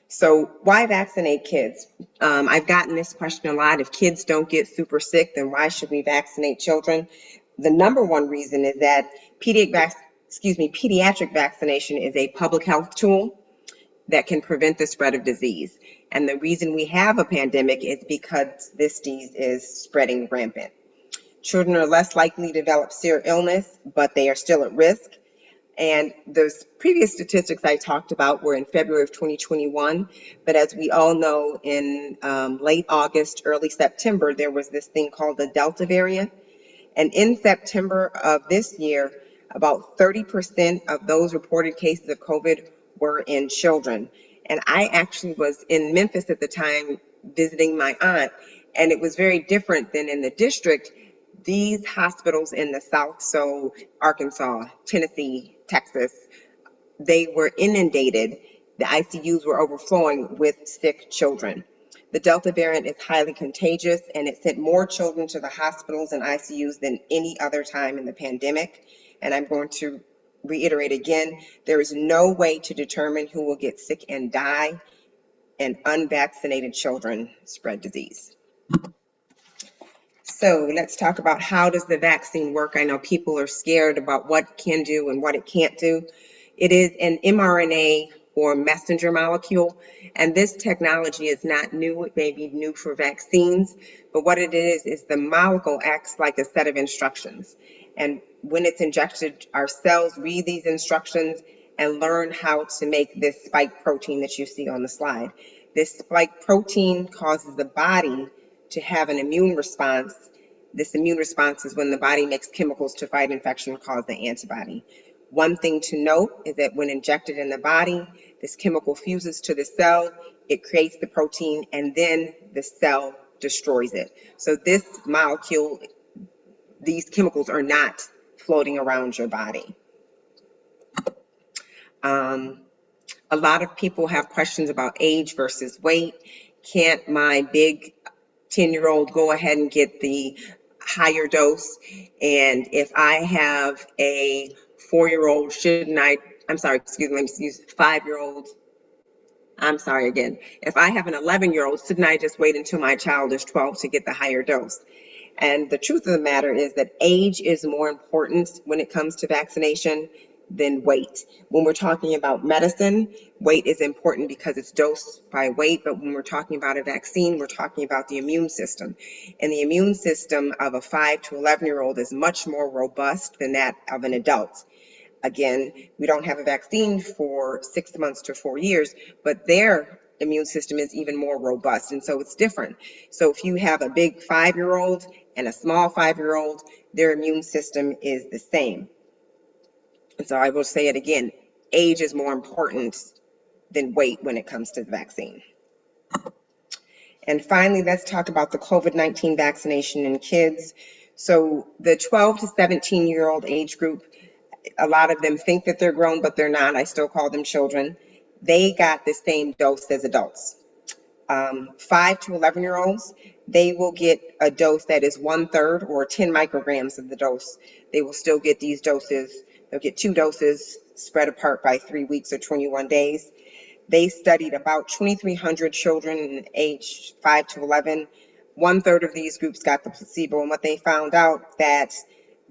So why vaccinate kids? I've gotten this question a lot. If kids don't get super sick, then why should we vaccinate children? The number one reason is that pediatric vaccination is a public health tool that can prevent the spread of disease. And the reason we have a pandemic is because this disease is spreading rampant. Children are less likely to develop severe illness, but they are still at risk. And those previous statistics I talked about were in February of 2021. But as we all know, in late August, early September, there was this thing called the Delta variant. And in September of this year, about 30% of those reported cases of COVID were in children. And I actually was in Memphis at the time visiting my aunt, and it was very different than in the district. These hospitals in the South, so Arkansas, Tennessee, Texas, they were inundated. The ICUs were overflowing with sick children. The Delta variant is highly contagious, and it sent more children to the hospitals and ICUs than any other time in the pandemic. And I'm going to reiterate again, there is no way to determine who will get sick and die, and unvaccinated children spread disease. So let's talk about, how does the vaccine work? I know people are scared about what it can do and what it can't do. It is an mRNA or messenger molecule, and this technology is not new. It may be new for vaccines, but what it is the molecule acts like a set of instructions. And when it's injected, our cells read these instructions and learn how to make this spike protein that you see on the slide. This spike protein causes the body to have an immune response. This immune response is when the body makes chemicals to fight infection called the antibody. One thing to note is that when injected in the body, this chemical fuses to the cell, it creates the protein, and then the cell destroys it. So this molecule, these chemicals are not floating around your body. A lot of people have questions about age versus weight. Can't my big 10-year-old go ahead and get the higher dose? And if I have a 4-year-old, shouldn't I, I'm sorry, excuse me, let me use 5-year-old. I'm sorry again. If I have an 11-year-old, shouldn't I just wait until my child is 12 to get the higher dose? And the truth of the matter is that age is more important when it comes to vaccination than weight. When we're talking about medicine, weight is important because it's dosed by weight, but when we're talking about a vaccine, we're talking about the immune system. And the immune system of a 5 to 11-year-old is much more robust than that of an adult. Again, we don't have a vaccine for 6 months to 4 years, but their immune system is even more robust, and so it's different. So if you have a big 5-year-old and a small 5-year-old, their immune system is the same. And so I will say it again, age is more important than weight when it comes to the vaccine. And finally, let's talk about the COVID-19 vaccination in kids. So the 12 to 17-year-old age group, a lot of them think that they're grown, but they're not. I still call them children. They got the same dose as adults. 5 to 11-year-olds, they will get a dose that is 1/3 or 10 micrograms of the dose. They will still get these doses. They'll get 2 doses spread apart by 3 weeks or 21 days. They studied about 2,300 children aged 5 to 11. 1/3 of these groups got the placebo, and what they found out that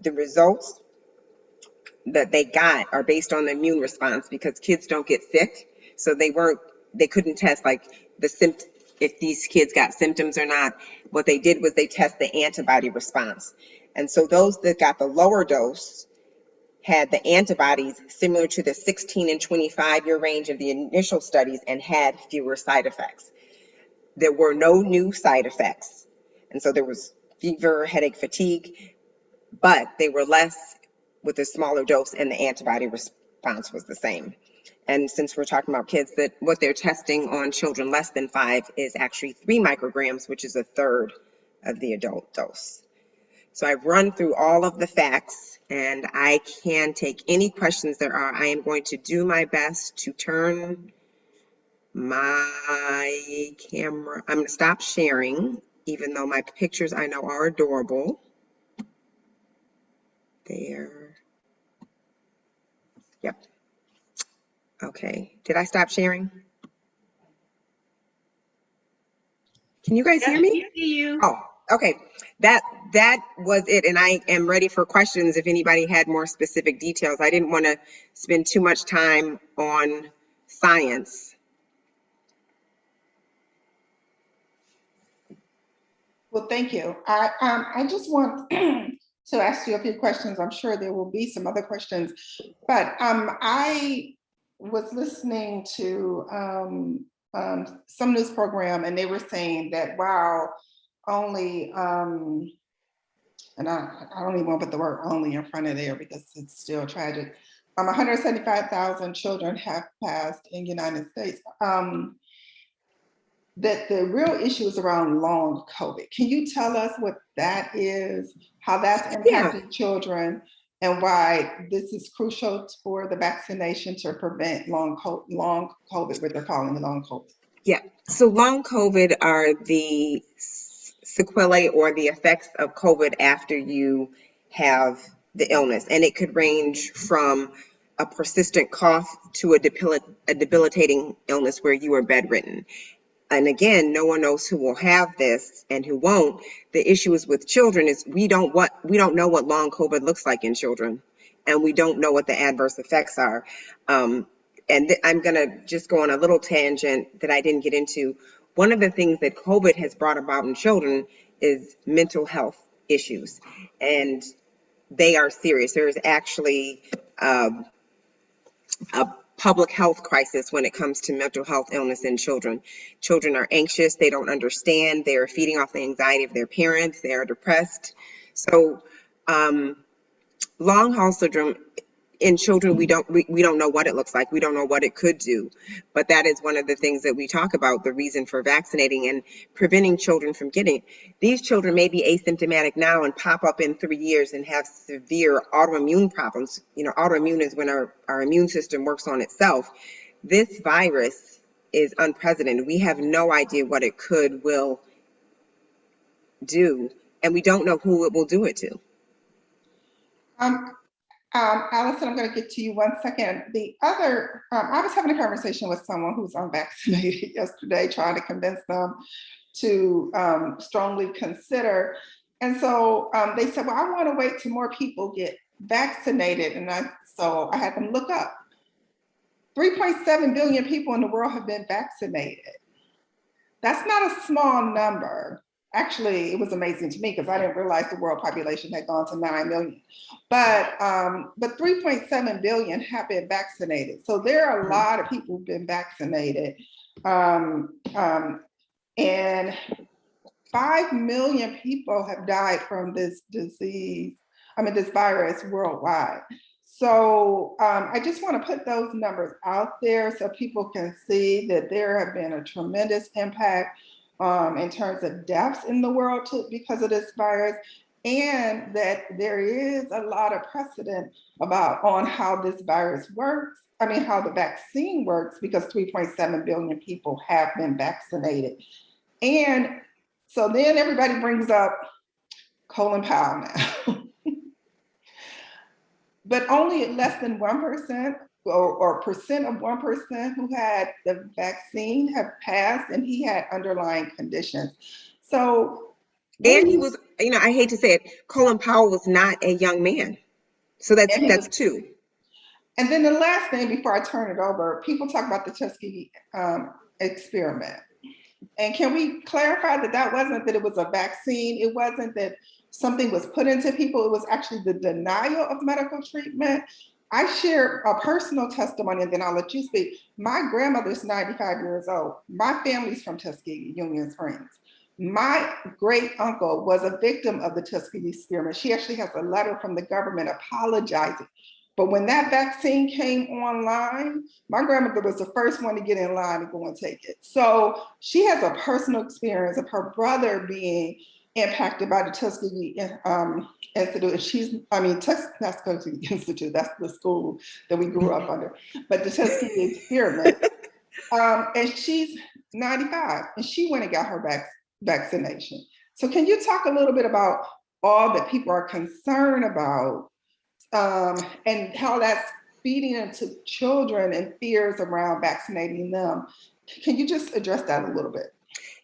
the results that they got are based on the immune response, because kids don't get sick, so they couldn't test like if these kids got symptoms or not. What they did was they test the antibody response, and so those that got the lower dose had the antibodies similar to the 16 and 25-year range of the initial studies and had fewer side effects. There were no new side effects, and so there was fever, headache, fatigue, but they were less with a smaller dose, and the antibody response was the same. And since we're talking about kids, that what they're testing on children less than 5 is actually 3 micrograms, which is 1/3 of the adult dose. So I've run through all of the facts, and I can take any questions there are. I am going to do my best to turn my camera. I'm going to stop sharing, even though my pictures I know are adorable. There. Yep. Okay. Did I stop sharing? Can you guys hear me? I see you. Oh, okay. That was it. And I am ready for questions if anybody had more specific details. I didn't want to spend too much time on science. Well, thank you. I just want to ask you a few questions. I'm sure there will be some other questions, but I was listening to some news program, and they were saying that while only, and I don't even want to put the word only in front of there because it's still tragic, 175,000 children have passed in the United States. That the real issue is around long COVID. Can you tell us what that is, how that's impacting children, and why this is crucial for the vaccination to prevent long COVID, what they're calling the long COVID? Yeah, so long COVID are the sequelae or the effects of COVID after you have the illness. And it could range from a persistent cough to a debilitating illness where you are bedridden. And again, no one knows who will have this and who won't. The issue is with children is we don't know what long COVID looks like in children, and we don't know what the adverse effects are. I'm gonna just go on a little tangent that I didn't get into. One of the things that COVID has brought about in children is mental health issues, and they are serious. There is actually a public health crisis when it comes to mental health illness in children. Children are anxious, they don't understand, they are feeding off the anxiety of their parents, they are depressed. So long haul syndrome in children, we don't know what it looks like, we don't know what it could do, but that is one of the things that we talk about, the reason for vaccinating and preventing children from getting it. These children may be asymptomatic now and pop up in 3 years and have severe autoimmune problems. You know, autoimmune is when our immune system works on itself. This virus is unprecedented. We have no idea what it will do, and we don't know who it will do it to. Allison, I'm going to get to you 1 second. The other, I was having a conversation with someone who's unvaccinated yesterday, trying to convince them to strongly consider. And so they said, well, I want to wait till more people get vaccinated. And so I had them look up. 3.7 billion people in the world have been vaccinated. That's not a small number. Actually, it was amazing to me because I didn't realize the world population had gone to 9 million. But 3.7 billion have been vaccinated. So there are a lot of people who've been vaccinated. And 5 million people have died from this disease, this virus worldwide. So I just want to put those numbers out there so people can see that there have been a tremendous impact in terms of deaths in the world because of this virus, and that there is a lot of precedent on how this virus works. How the vaccine works, because 3.7 billion people have been vaccinated. And so then everybody brings up Colin Powell now. But only less than 1% or percent of 1% who had the vaccine have passed, and he had underlying conditions. So, and he was, I hate to say it, Colin Powell was not a young man. So that's two. And then the last thing before I turn it over, people talk about the Tuskegee experiment. And can we clarify that wasn't that it was a vaccine? It wasn't that something was put into people. It was actually the denial of medical treatment. I share a personal testimony, and then I'll let you speak. My grandmother's 95 years old. My family's from Tuskegee, Union Springs. My great uncle was a victim of the Tuskegee experiment. She actually has a letter from the government apologizing. But when that vaccine came online, my grandmother was the first one to get in line and go and take it. So she has a personal experience of her brother being impacted by the Tuskegee Institute. And she's, not Tuskegee Institute, that's the school that we grew up under, but the Tuskegee experiment. And she's 95, and she went and got her vaccination. So can you talk a little bit about all that people are concerned about, and how that's feeding into children and fears around vaccinating them? Can you just address that a little bit?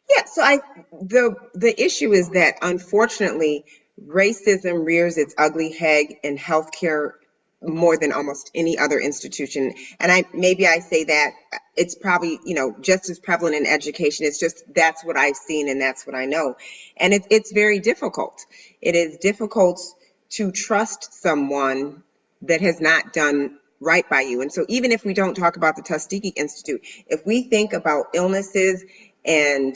Yeah, so the issue is that, unfortunately, racism rears its ugly head in healthcare more than almost any other institution. And I say that it's probably, just as prevalent in education. It's just, that's what I've seen and that's what I know. And it's very difficult. It is difficult to trust someone that has not done right by you. And so even if we don't talk about the Tuskegee Institute, if we think about illnesses and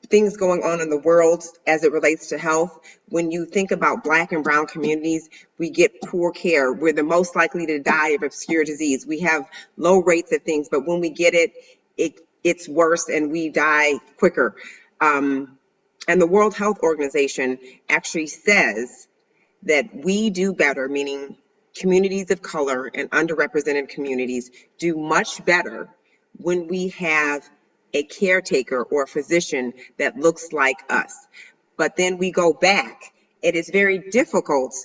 things going on in the world as it relates to health, when you think about Black and brown communities, we get poor care. We're the most likely to die of obscure disease. We have low rates of things, but when we get it's worse and we die quicker. And the World Health Organization actually says that we do better, meaning communities of color and underrepresented communities do much better when we have a caretaker or a physician that looks like us. But then we go back. It is very difficult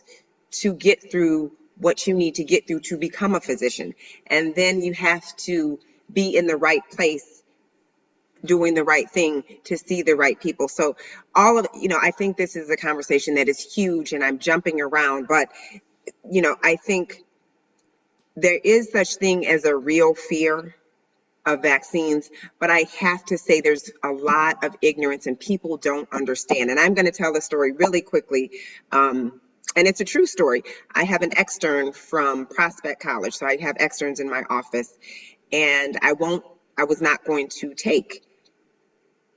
to get through what you need to get through to become a physician. And then you have to be in the right place, doing the right thing to see the right people. So I think this is a conversation that is huge, and I'm jumping around, but I think there is such thing as a real fear of vaccines, but I have to say there's a lot of ignorance and people don't understand. And I'm going to tell the story really quickly. And it's a true story. I have an extern from Prospect College. So I have externs in my office, and I was not going to take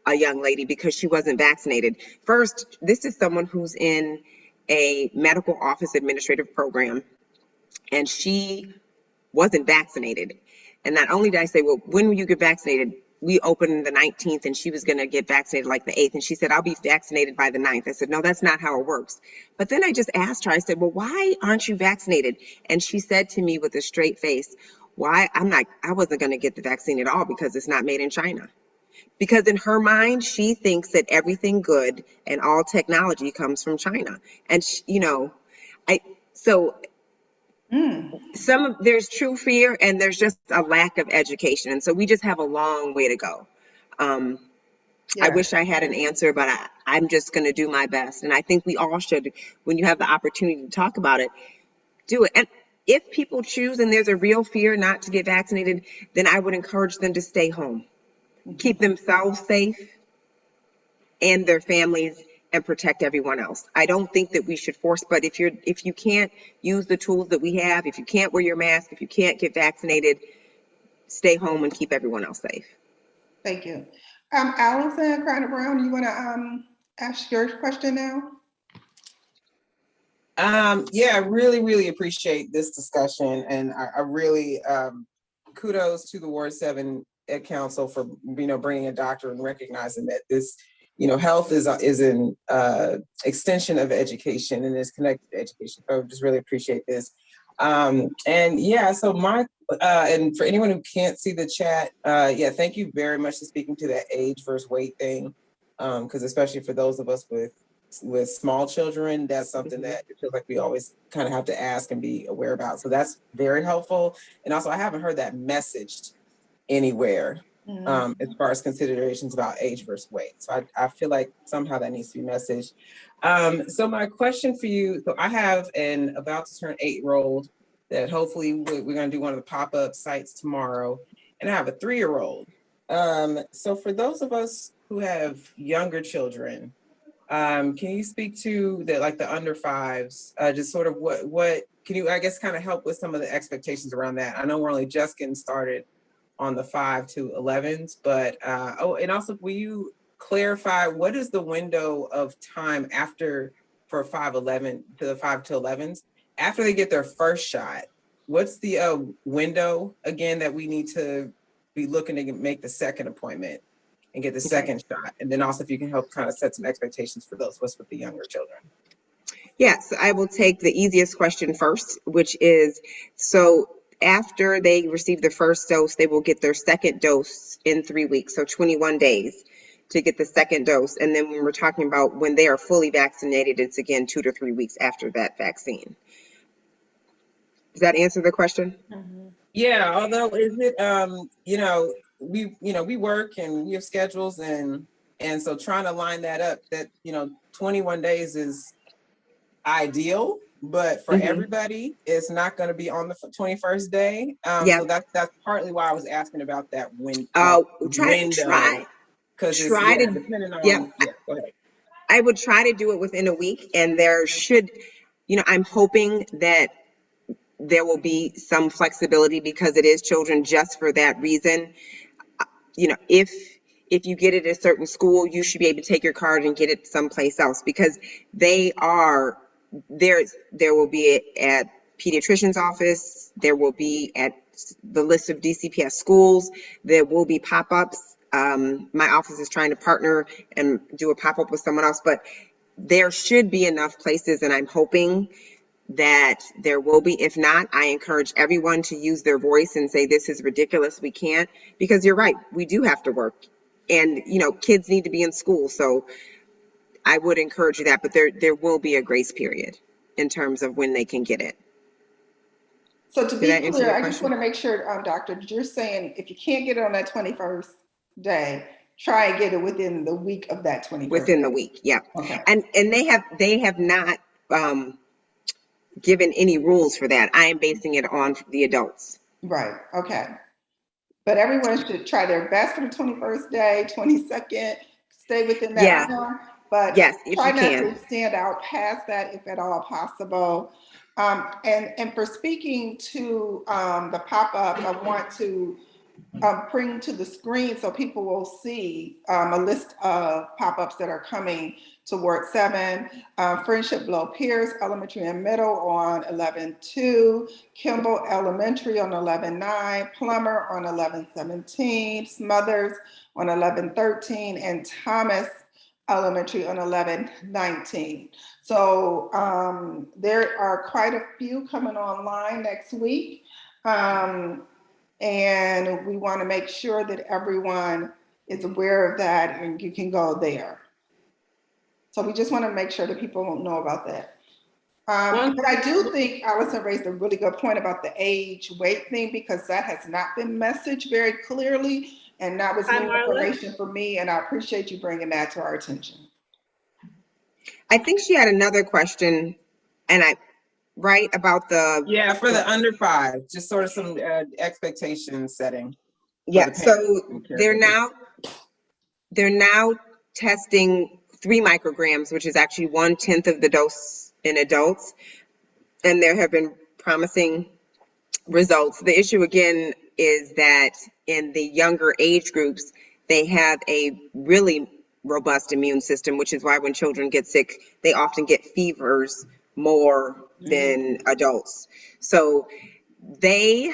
a young lady because she wasn't vaccinated. First, this is someone who's in a medical office administrative program, and she wasn't vaccinated. And not only did I say, well, when will you get vaccinated? We opened the 19th, and she was going to get vaccinated like the 8th. And she said, I'll be vaccinated by the 9th. I said, no, that's not how it works. But then I just asked her, I said, well, why aren't you vaccinated? And she said to me with a straight face, I wasn't going to get the vaccine at all because it's not made in China. Because in her mind, she thinks that everything good and all technology comes from China. And, there's true fear and there's just a lack of education. And so we just have a long way to go. I wish I had an answer, but I'm just going to do my best. And I think we all should, when you have the opportunity to talk about it, do it. And if people choose and there's a real fear not to get vaccinated, then I would encourage them to stay home, keep themselves safe and their families, and protect everyone else. I don't think that we should force, but if you can't use the tools that we have, if you can't wear your mask, if you can't get vaccinated, stay home and keep everyone else safe. Thank you. Allison Crowder Brown, you want to ask your question now? Yeah, I really appreciate this discussion, and I really kudos to the Ward 7 Ed Council for bringing a doctor and recognizing that this health is an extension of education and is connected to education. So I just really appreciate this. And yeah, so and for anyone who can't see the chat, yeah, thank you very much for speaking to that age versus weight thing, because especially for those of us with small children, that's something that it feels like we always kind of have to ask and be aware about. So that's very helpful. And also, I haven't heard that messaged anywhere as far as considerations about age versus weight. So I feel like somehow that needs to be messaged. So my question for you, so I have an about to turn 8-year-old that hopefully we're going to do one of the pop-up sites tomorrow. And I have a 3-year-old. So for those of us who have younger children, can you speak to the under 5s, just sort of what can you, I guess, kind of help with some of the expectations around that? I know we're only just getting started on the 5 to 11s, but and also will you clarify what is the window of time for 5-11 to the 5 to 11s after they get their first shot? What's the window again that we need to be looking to make the second appointment and get the second shot? And then also if you can help kind of set some expectations for those with the younger children. Yes, I will take the easiest question first, which is, so after they receive the first dose, they will get their second dose in 3 weeks, so 21 days to get the second dose. And then when we're talking about when they are fully vaccinated, it's again 2 to 3 weeks after that vaccine. Does that answer the question? Yeah, although is it, we work and we have schedules and so trying to line that up, that 21 days is ideal, but for everybody it's not going to be on the 21st day. So that's partly why I was asking about that window, because it's depending on go ahead. I would try to do it within a week, and there should, I'm hoping that there will be some flexibility because it is children just for that reason. If you get it at a certain school, you should be able to take your card and get it someplace else, because they are there. There will be at pediatrician's office. There will be at the list of DCPS schools. There will be pop-ups. My office is trying to partner and do a pop-up with someone else, but there should be enough places, and I'm hoping that there will be. If not, I encourage everyone to use their voice and say, this is ridiculous, we can't, because you're right, we do have to work, and kids need to be in school. So I would encourage that, but there will be a grace period in terms of when they can get it. So to be clear, I just want to make sure, Doctor, you're saying if you can't get it on that 21st day, try and get it within the week of that 21st. Within the week, yeah. Okay. And they have not given any rules for that. I am basing it on the adults. Right. Okay. But everyone should try their best for the 21st day, 22nd, stay within that norm, but yes, try not to stand out past that if at all possible. And for speaking to the pop-ups, I want to bring to the screen so people will see a list of pop-ups that are coming to Ward 7. Friendship Below Pierce Elementary and Middle on 11/2, Kimball Elementary on 11/9, Plummer on 11/17, Smothers on 11/13, and Thomas Elementary on 11/19. So there are quite a few coming online next week. And we want to make sure that everyone is aware of that and you can go there. So we just want to make sure that people don't know about that. But I do think Allison raised a really good point about the age weight thing, because that has not been messaged very clearly. And that was new information for me. And I appreciate you bringing that to our attention. I think she had another question, and right about the for the under 5, just sort of some expectation setting. Yeah, so they're now testing 3 micrograms, which is actually 1/10 of the dose in adults, and there have been promising results. The issue again is that in the younger age groups, they have a really robust immune system, which is why when children get sick, they often get fevers more than adults. So they,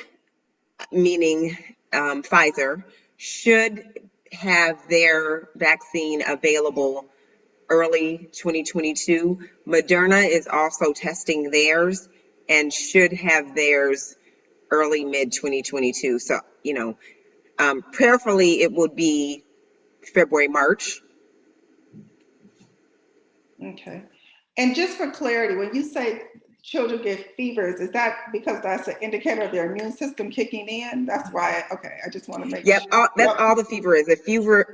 meaning Pfizer, should have their vaccine available early 2022. Moderna is also testing theirs and should have theirs early mid 2022. So, prayerfully, it would be February, March. Okay. And just for clarity, when you say children get fevers, is that because that's an indicator of their immune system kicking in? That's why, okay, I just want to make Yep, sure. that's all the fever is. A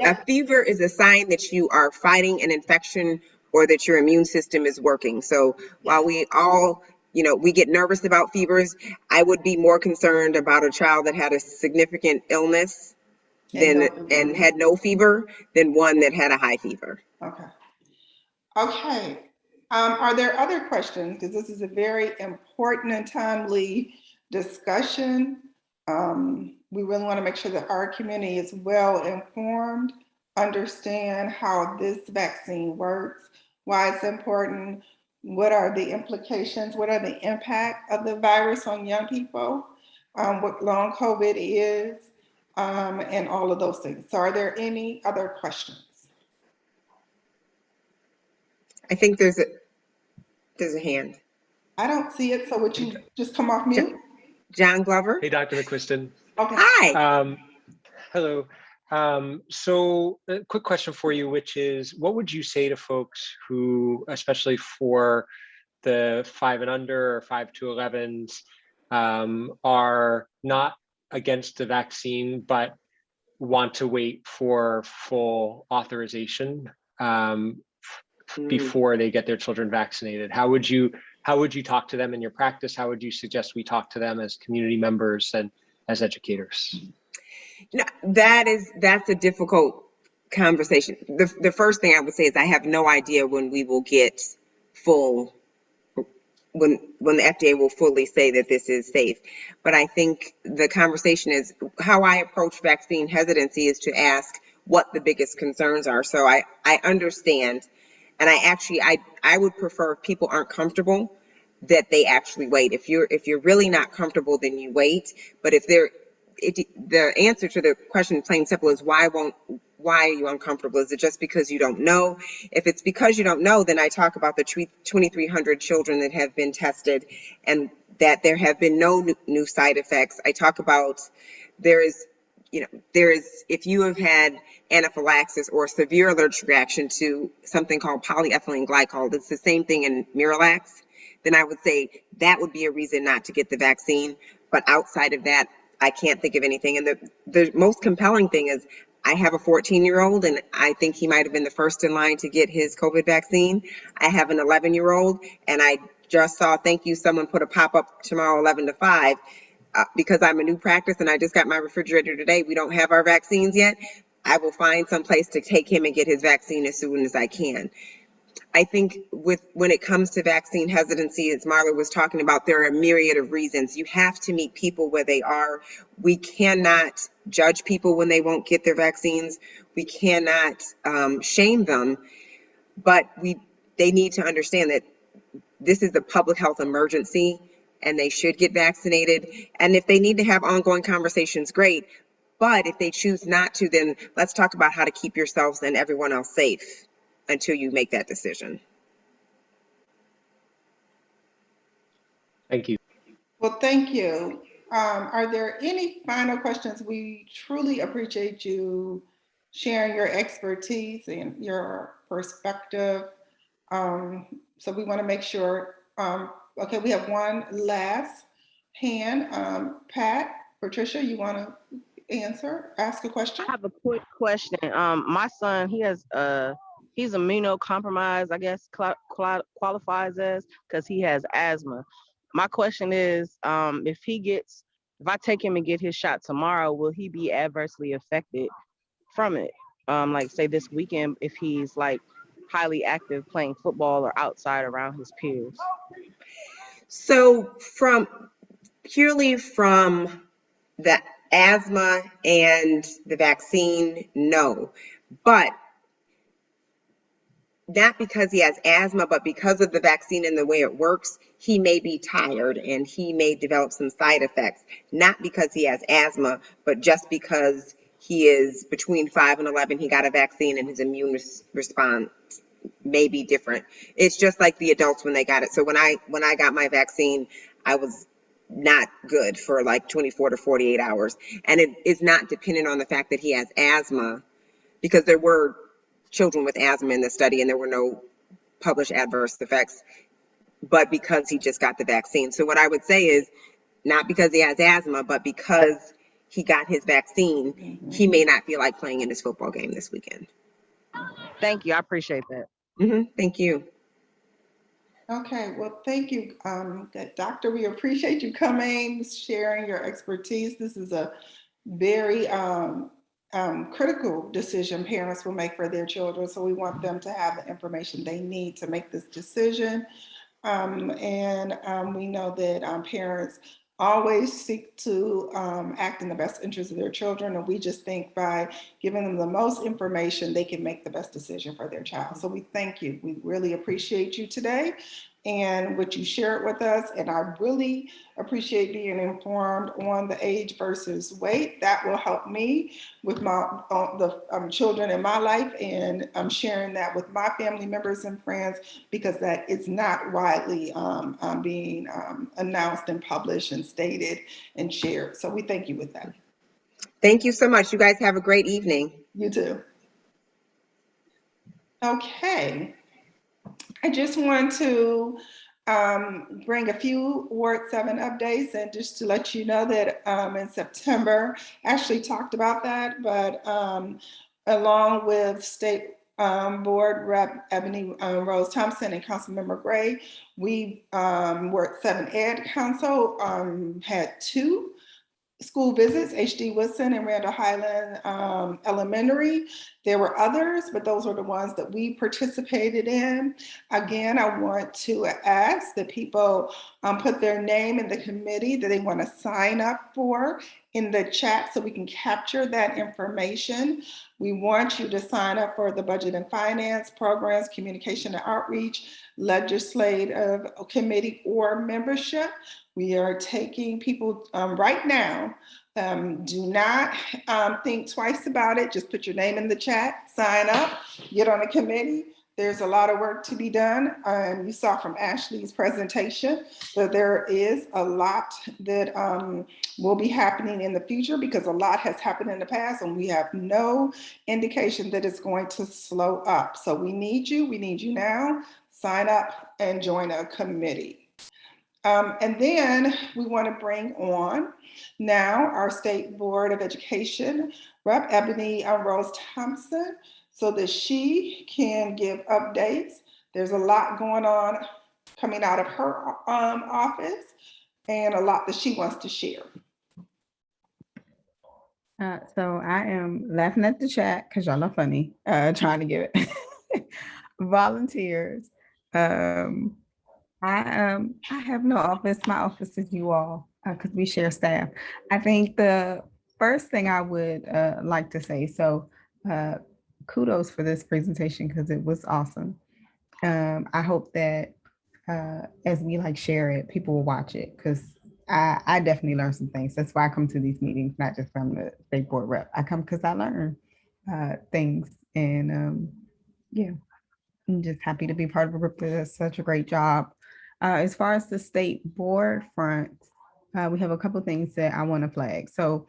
Yep. fever is a sign that you are fighting an infection or that your immune system is working. So while we all, we get nervous about fevers, I would be more concerned about a child that had a significant illness and had no fever than one that had a high fever. Okay. Okay. Are there other questions? Because this is a very important and timely discussion. We really want to make sure that our community is well informed, understand how this vaccine works, why it's important, what are the implications, what are the impact of the virus on young people, what long COVID is, and all of those things. So are there any other questions? I think there's a hand. I don't see it, so would you just come off mute? John Glover. Hey, Dr. McCuiston. Okay. Hi. Hello. So a quick question for you, which is, what would you say to folks who, especially for the 5 and under or 5 to 11s, are not against the vaccine, but want to wait for full authorization before they get their children vaccinated? How would you talk to them in your practice? How would you suggest we talk to them as community members and as educators? That's a difficult conversation. The first thing I would say is I have no idea when we will get when the FDA will fully say that this is safe. But I think the conversation is how I approach vaccine hesitancy is to ask what the biggest concerns are. So I understand, and I would prefer if people aren't comfortable that they actually wait. If you're really not comfortable, then you wait. But the answer to the question, plain and simple, is why are you uncomfortable? Is it just because you don't know? If it's because you don't know, then I talk about the 2,300 children that have been tested and that there have been no new side effects. I talk about there is, if you have had anaphylaxis or severe allergic reaction to something called polyethylene glycol, it's the same thing in Miralax, then I would say that would be a reason not to get the vaccine. But outside of that, I can't think of anything. And the most compelling thing is I have a 14-year-old, and I think he might have been the first in line to get his COVID vaccine. I have an 11-year-old, and I just saw, thank you, someone put a pop-up tomorrow, 11 to 5, because I'm a new practice and I just got my refrigerator today. We don't have our vaccines yet. I will find some place to take him and get his vaccine as soon as I can. I think when it comes to vaccine hesitancy, as Marla was talking about, there are a myriad of reasons. You have to meet people where they are. We cannot judge people when they won't get their vaccines. We cannot shame them, but they need to understand that this is a public health emergency and they should get vaccinated. And if they need to have ongoing conversations, great. But if they choose not to, then let's talk about how to keep yourselves and everyone else safe until you make that decision. Thank you. Well, thank you. Are there any final questions? We truly appreciate you sharing your expertise and your perspective. So we want to make sure, okay, we have one last hand. Patricia, you want to ask a question? I have a quick question. My son, he's immunocompromised, I guess qualifies as, because he has asthma. My question is, if I take him and get his shot tomorrow, will he be adversely affected from it? Like say this weekend, if he's like highly active playing football or outside around his peers? So purely from the asthma and the vaccine, no. But not because he has asthma, but because of the vaccine and the way it works, he may be tired and he may develop some side effects, not because he has asthma, but just because he is between 5 and 11, he got a vaccine and his immune response may be different. It's just like the adults when they got it. So when I got my vaccine, I was not good for like 24 to 48 hours. And it is not dependent on the fact that he has asthma, because there were children with asthma in the study and there were no published adverse effects, but because he just got the vaccine. So what I would say is, not because he has asthma, but because he got his vaccine, he may not feel like playing in his football game this weekend. Thank you. I appreciate that. Thank you. Okay, well, thank you, Doctor. We appreciate you coming, sharing your expertise. This is a very critical decision parents will make for their children. So we want them to have the information they need to make this decision. We know that parents always seek to act in the best interest of their children. And we just think by giving them the most information, they can make the best decision for their child. So we thank you. We really appreciate you today and what you shared with us. And I really appreciate being informed on the age versus weight. That will help me with my the children in my life, and I'm sharing that with my family members and friends, because that is not widely being announced and published and stated and shared. So we thank you with that. Thank you so much. You guys have a great evening. You too. Okay. I just want to bring a few Ward 7 updates, and just to let you know that in September, Ashley talked about that, but along with State Board Rep Eboni-Rose Thompson and Councilmember Gray, we Ward 7 Ed Council had 2 school visits, HD Woodson and Randall Highland Elementary. There were others, but those were the ones that we participated in. Again, I want to ask that people put their name in the committee that they want to sign up for in the chat so we can capture that information. We want you to sign up for the Budget and Finance Programs, Communication and Outreach, Legislative Committee, or membership. We are taking people right now. Do not think twice about it. Just put your name in the chat, sign up, get on the committee. There's a lot of work to be done. You saw from Ashley's presentation that there is a lot that will be happening in the future, because a lot has happened in the past and we have no indication that it's going to slow up. So we need you now. Sign up and join a committee. And then we want to bring on now our State Board of Education Rep Eboni-Rose Thompson, so that she can give updates. There's a lot going on coming out of her office, and a lot that she wants to share. So I am laughing at the chat because y'all are funny, trying to give it volunteers. I have no office. My office is you all, because we share staff. I think the first thing I would like to say, so kudos for this presentation because it was awesome. I hope that as we share it, people will watch it, because I definitely learned some things. That's why I come to these meetings, not just from the state board rep. I come because I learn things, and yeah, I'm just happy to be part of a group that does such a great job. As far as the state board front, we have a couple things that I want to flag. So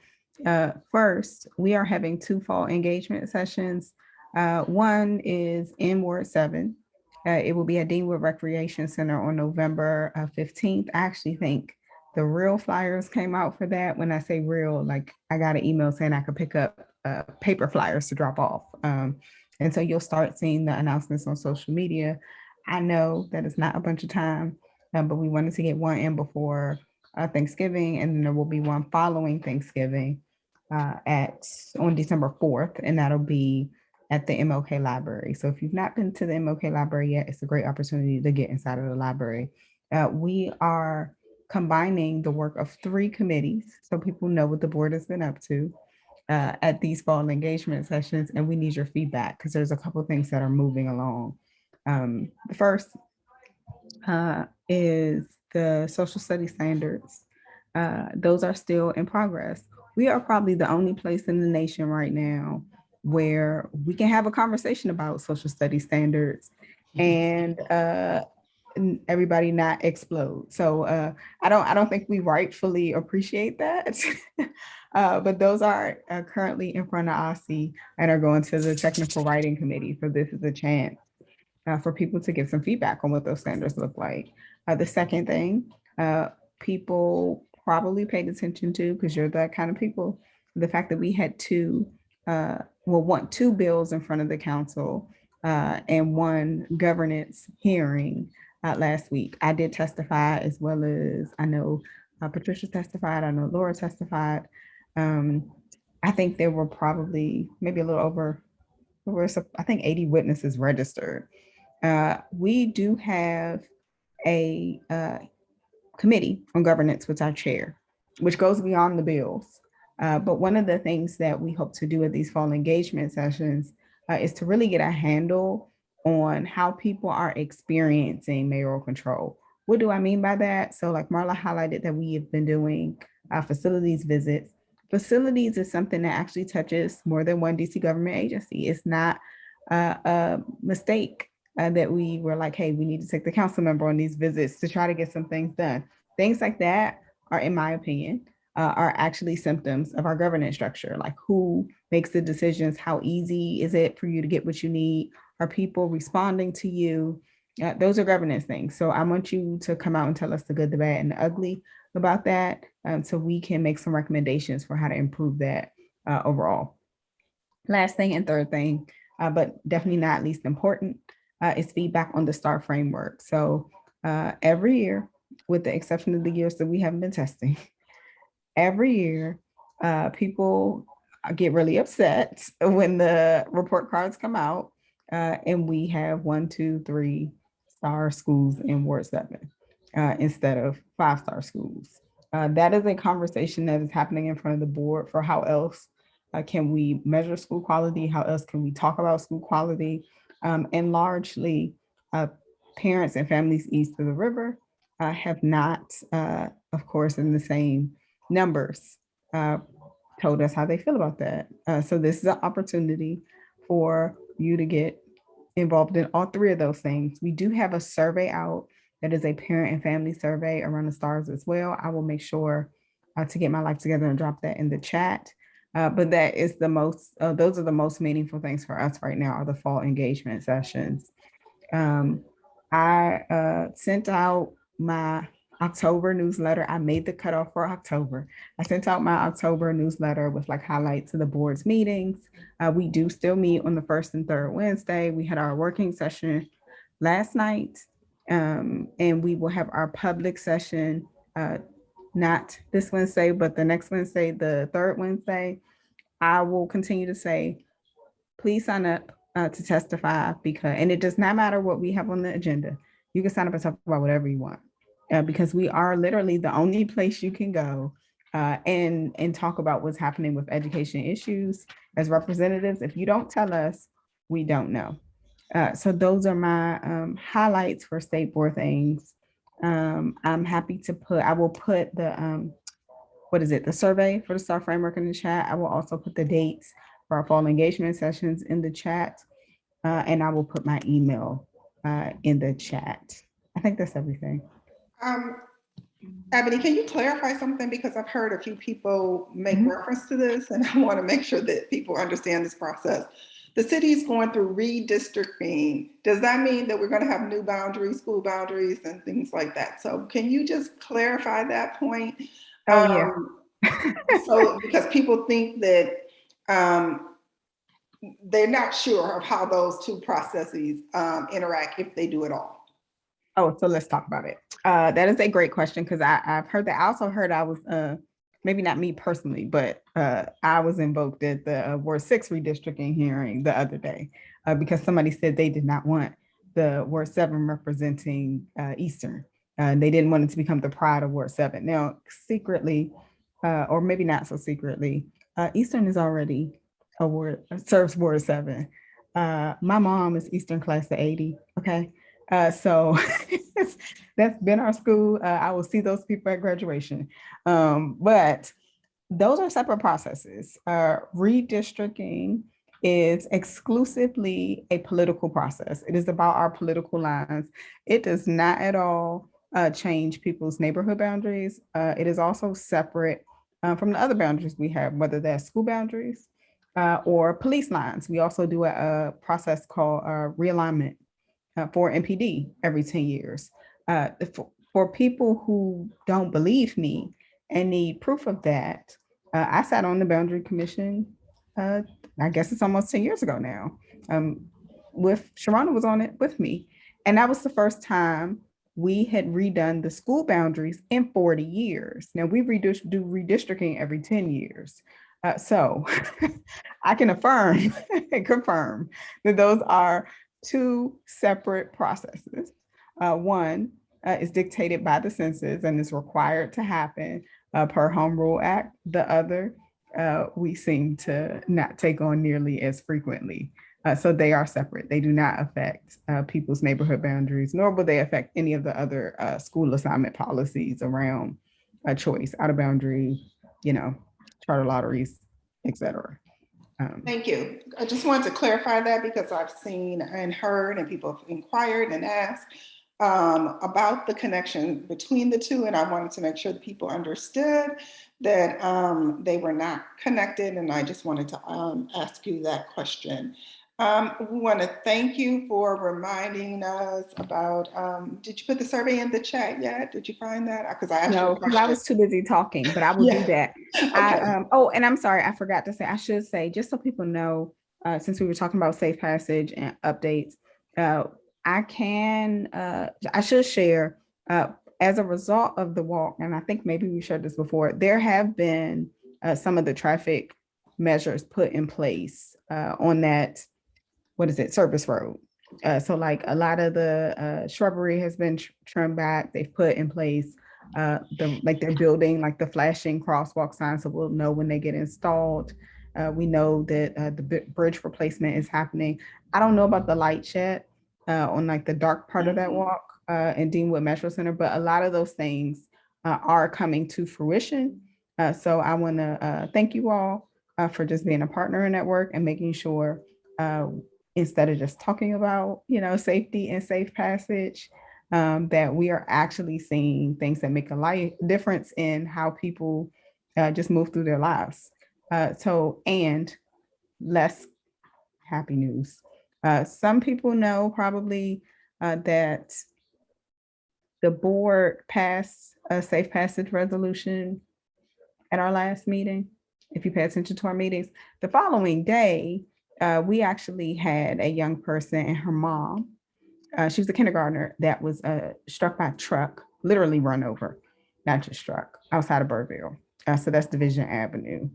first, we are having 2 fall engagement sessions. One is in Ward 7. It will be at Deanwood Recreation Center on November 15th. I actually think the real flyers came out for that. When I say real, I got an email saying I could pick up paper flyers to drop off. And so you'll start seeing the announcements on social media. I know that it's not a bunch of time, but we wanted to get one in before Thanksgiving, and then there will be one following Thanksgiving on December 4th, and that'll be at the MLK Library. So if you've not been to the MLK Library yet, it's a great opportunity to get inside of the library. We are combining the work of 3 committees so people know what the board has been up to at these fall engagement sessions, and we need your feedback because there's a couple of things that are moving along. The first is the social studies standards. Those are still in progress. We are probably the only place in the nation right now where we can have a conversation about social studies standards and everybody not explode. So I don't think we rightfully appreciate that. But those are currently in front of OSCE and are going to the technical writing committee. So this is a chance for people to give some feedback on what those standards look like. The second thing people probably paid attention to, because you're that kind of people, the fact that we had two bills in front of the council and one governance hearing last week. I did testify, as well as I know Patricia testified, I know Laura testified. I think there were probably maybe a little over, I think 80 witnesses registered. We do have a committee on governance with our chair, which goes beyond the bills. But one of the things that we hope to do at these fall engagement sessions is to really get a handle on how people are experiencing mayoral control. What do I mean by that? So like Marla highlighted that we have been doing facilities visits. Facilities is something that actually touches more than one DC government agency. It's not a mistake that we were like, hey, we need to take the council member on these visits to try to get some things done. Things like that are, in my opinion, are actually symptoms of our governance structure. Like who makes the decisions? How easy is it for you to get what you need? Are people responding to you? Those are governance things. So I want you to come out and tell us the good, the bad, and the ugly about that, so we can make some recommendations for how to improve that overall. Last thing and third thing, but definitely not least important, is feedback on the STAR framework. So every year, with the exception of the years that we haven't been testing, every year people get really upset when the report cards come out and we have 1, 2, 3 star schools in Ward 7 instead of 5-star schools. That is a conversation that is happening in front of the board for how else can we measure school quality, how else can we talk about school quality, and largely parents and families east of the river have not, of course, in the same numbers, told us how they feel about that. So this is an opportunity for you to get involved in all three of those things. We do have a survey out that is a parent and family survey around the stars as well. I will make sure to get my life together and drop that in the chat. But that is the most, those are the most meaningful things for us right now, are the fall engagement sessions. I sent out my October newsletter. I made the cutoff for October. I sent out my October newsletter with like highlights of the board's meetings. We do still meet on the first and third Wednesday. We had our working session last night, and we will have our public session, not this Wednesday, but the next Wednesday, the third Wednesday. I will continue to say, please sign up to testify, because, and it does not matter what we have on the agenda. You can sign up and talk about whatever you want. Because we are literally the only place you can go and talk about what's happening with education issues as representatives. If you don't tell us, we don't know. So those are my highlights for state board things. I'm happy to put, I will put the, the survey for the STAR framework in the chat. I will also put the dates for our fall engagement sessions in the chat. And I will put my email in the chat. I think that's everything. Ebony, can you clarify something? Because I've heard a few people make reference to this, and I want to make sure that people understand this process. The city is going through redistricting. Does that mean that we're going to have new boundaries, school boundaries, and things like that? So can you just clarify that point? Oh, yeah. So, because people think that they're not sure of how those two processes interact, if they do at all. Oh, so let's talk about it. That is a great question, because I've heard that. I also heard I was, maybe not me personally, but I was invoked at the Ward 6 redistricting hearing the other day because somebody said they did not want the Ward 7 representing Eastern. They didn't want it to become the pride of Ward 7. Now, secretly, or maybe not so secretly, Eastern is already a ward, serves Ward 7. My mom is Eastern Class of 80. Okay. So that's been our school. I will see those people at graduation. But those are separate processes. Redistricting is exclusively a political process. It is about our political lines. It does not at all change people's neighborhood boundaries. It is also separate from the other boundaries we have, whether that's school boundaries or police lines. We also do a process called realignment for MPD every 10 years. For people who don't believe me and need proof of that, I sat on the Boundary Commission, I guess it's almost 10 years ago now, with Sharona was on it with me. And that was the first time we had redone the school boundaries in 40 years. Now we do redistricting every 10 years. So I can affirm and confirm that those are two separate processes. One is dictated by the census and is required to happen per Home Rule Act. The other, we seem to not take on nearly as frequently. So they are separate. They do not affect people's neighborhood boundaries, nor will they affect any of the other school assignment policies around choice, out of boundary, charter lotteries, et cetera. Thank you. I just wanted to clarify that because I've seen and heard and people have inquired and asked about the connection between the two. And I wanted to make sure that people understood that they were not connected. And I just wanted to ask you that question. We want to thank you for reminding us about, did you put the survey in the chat yet? Did you find that? Because I asked you a No, because question. I was too busy talking, but I will do that. Okay. And I'm sorry, I forgot to say, I should say, just so people know, since we were talking about safe passage and updates, I should share, as a result of the walk, and I think maybe we shared this before, there have been some of the traffic measures put in place on that, service road. So like a lot of the shrubbery has been trimmed back. They've put in place they're building like the flashing crosswalk signs, so we'll know when they get installed. We know that the bridge replacement is happening. I don't know about the light yet on like the dark part of that walk in Deanwood Metro Center, but a lot of those things are coming to fruition. So I want to thank you all for just being a partner in that work and making sure instead of just talking about, safety and safe passage, that we are actually seeing things that make a difference in how people just move through their lives. And less happy news. Some people know probably that the board passed a safe passage resolution at our last meeting. If you pay attention to our meetings, the following day, we actually had a young person and her mom. She was a kindergartner that was struck by a truck, literally run over, not just struck, outside of Burville. So that's Division Avenue.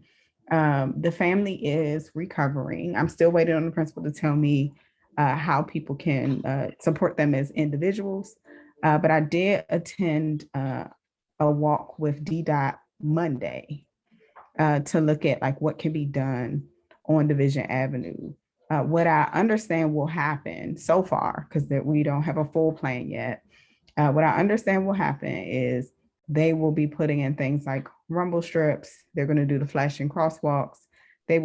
The family is recovering. I'm still waiting on the principal to tell me how people can support them as individuals. But I did attend a walk with DDOT Monday to look at like what can be done on Division Avenue. What I understand will happen so far, because we don't have a full plan yet, what I understand will happen is they will be putting in things like rumble strips. They're going to do the flashing crosswalks. They're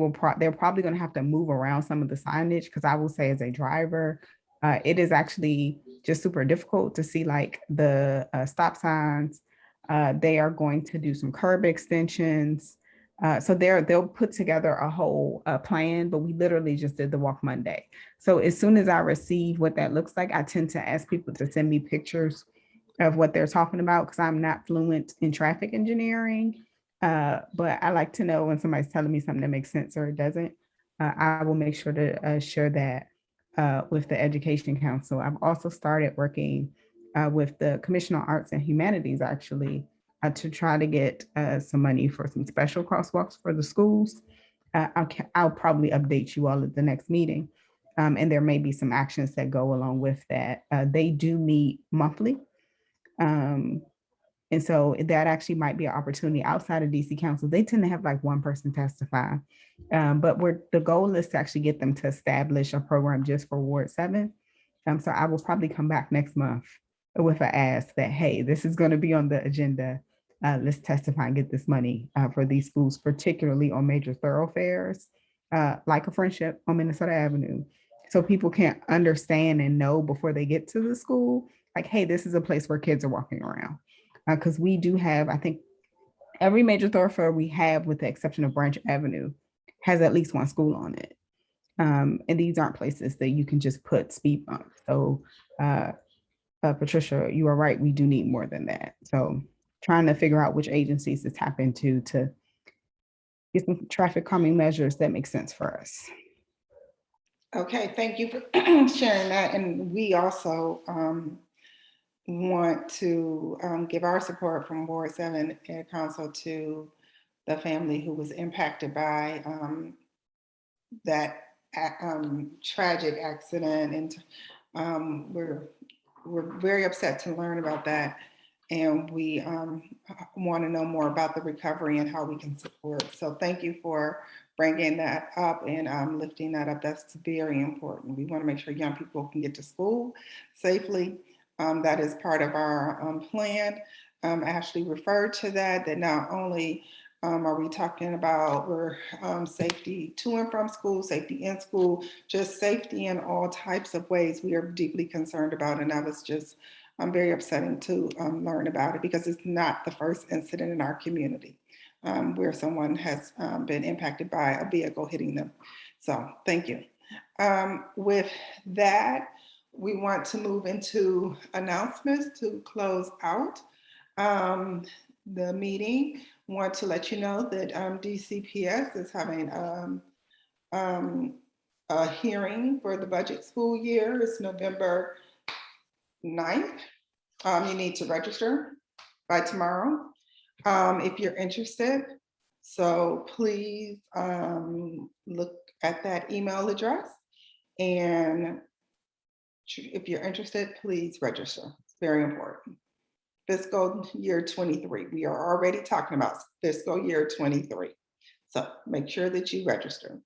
probably going to have to move around some of the signage, because I will say as a driver, it is actually just super difficult to see like the stop signs. They are going to do some curb extensions. So they'll put together a whole plan, but we literally just did the walk Monday. So as soon as I receive what that looks like, I tend to ask people to send me pictures of what they're talking about, because I'm not fluent in traffic engineering. But I like to know when somebody's telling me something that makes sense or it doesn't. I will make sure to share that with the Education Council. I've also started working with the Commission on Arts and Humanities, actually, to try to get some money for some special crosswalks for the schools. I'll probably update you all at the next meeting. And there may be some actions that go along with that. They do meet monthly. And so that actually might be an opportunity outside of DC Council. They tend to have like one person testify. But the goal is to actually get them to establish a program just for Ward 7. So I will probably come back next month with an ask that, hey, this is going to be on the agenda. Let's testify and get this money for these schools, particularly on major thoroughfares, like a Friendship on Minnesota Avenue. So people can understand and know before they get to the school, like, hey, this is a place where kids are walking around. Because we do have, I think, every major thoroughfare we have, with the exception of Branch Avenue, has at least one school on it. And these aren't places that you can just put speed bumps. So Patricia, you are right, we do need more than that. So trying to figure out which agencies to tap into to get some traffic calming measures that make sense for us. Okay, thank you for sharing that. And we also want to give our support from Ward 7 Ed Council to the family who was impacted by that tragic accident. And we're very upset to learn about that. And we want to know more about the recovery and how we can support. So thank you for bringing that up and lifting that up. That's very important. We want to make sure young people can get to school safely. That is part of our plan. Ashley referred to that not only are we talking about safety to and from school, safety in school, just safety in all types of ways we are deeply concerned about. And that was just very upsetting to learn about it, because it's not the first incident in our community where someone has been impacted by a vehicle hitting them. So thank you. With that, we want to move into announcements to close out the meeting. Want to let you know that DCPS is having a hearing for the budget school year. It's November 9th. You need to register by tomorrow if you're interested. So please look at that email address, and if you're interested, please register. It's very important. Fiscal year 23. We are already talking about fiscal year 23. So make sure that you register.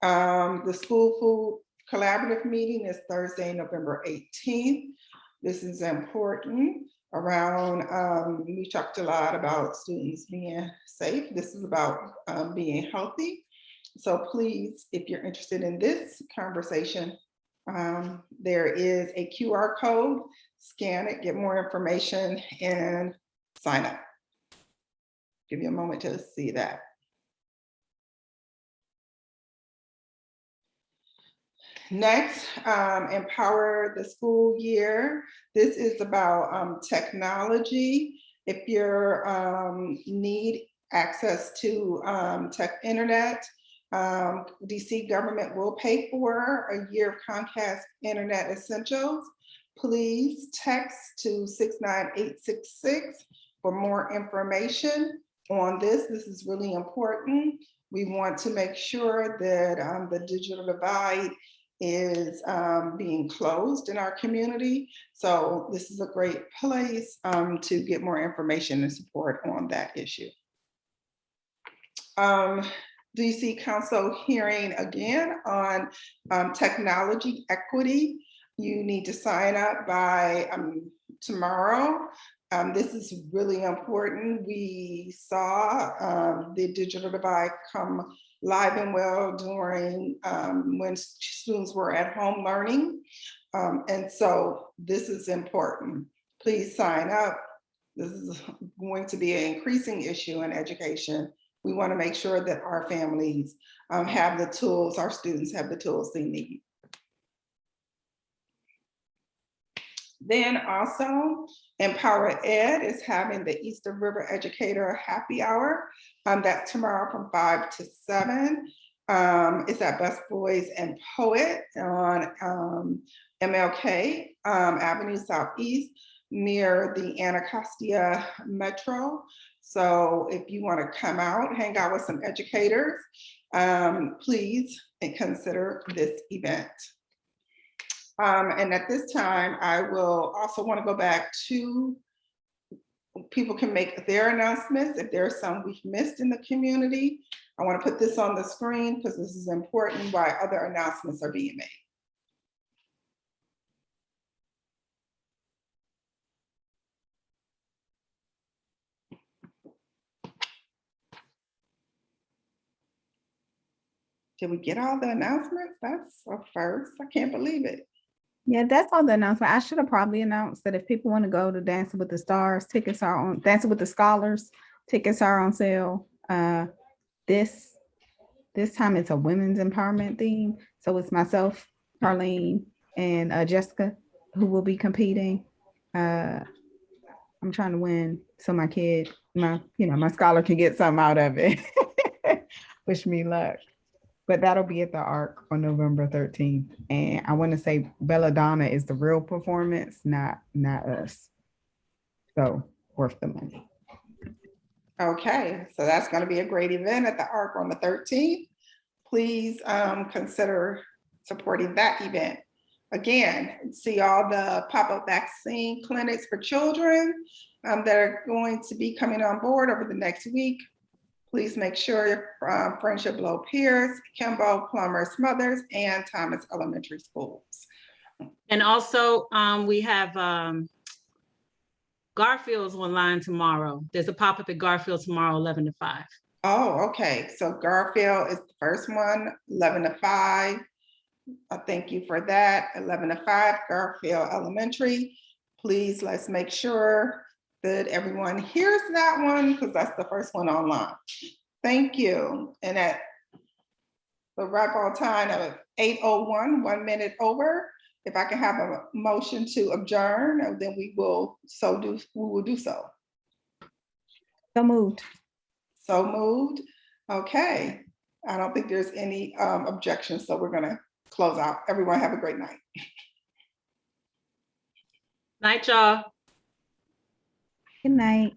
The school food collaborative meeting is Thursday, November 18th. This is important around, we talked a lot about students being safe. This is about being healthy. So please, if you're interested in this conversation, there is a QR code, scan it, get more information, and sign up. Give you a moment to see that. Next, empower the school year. This is about technology. If you need access to tech internet, DC government will pay for a year of Comcast Internet Essentials. Please text to 69866 for more information on this. This is really important. We want to make sure that the digital divide is being closed in our community. So this is a great place to get more information and support on that issue. DC Council hearing again on technology equity. You need to sign up by tomorrow. This is really important. We saw the digital divide come live and well during when students were at home learning. And so this is important. Please sign up. This is going to be an increasing issue in education. We want to make sure that our families have the tools, our students have the tools they need. Then also, Empower Ed is having the Eastern River Educator Happy Hour. That's tomorrow from 5 to 7. It's at Bus Boys and Poet on MLK Avenue Southeast near the Anacostia Metro. So if you want to come out, hang out with some educators, please consider this event. And at this time, I will also want to go back to people can make their announcements if there are some we've missed in the community. I want to put this on the screen because this is important why other announcements are being made. Did we get all the announcements? That's a first. I can't believe it. Yeah, that's all the announcement. I should have probably announced that if people want to go to Dancing with the Stars, tickets are on, Dancing with the Scholars, tickets are on sale. This time it's a women's empowerment theme. So it's myself, Carlene, and Jessica who will be competing. I'm trying to win so my kid, my scholar can get something out of it. Wish me luck. But that'll be at the Arc on November 13th. And I want to say Belladonna is the real performance, not us. So worth the money. Okay, so that's going to be a great event at the Arc on the 13th. Please consider supporting that event. Again, see all the pop-up vaccine clinics for children that are going to be coming on board over the next week. Please make sure Friendship Low Pierce, Kimball, Plummer Smothers, and Thomas Elementary Schools. And also we have Garfield's online tomorrow. There's a pop-up at Garfield tomorrow, 11 to 5. Oh, okay. So Garfield is the first one, 11 to 5. Thank you for that. 11 to 5, Garfield Elementary. Please, let's make sure that everyone hears that one because that's the first one online. Thank you. And at the wrap all time of 8:01, 1 minute over, if I can have a motion to adjourn, then we will do so. So moved. So moved. Okay. I don't think there's any objections, so we're gonna close out. Everyone have a great night. Night, y'all. Good night.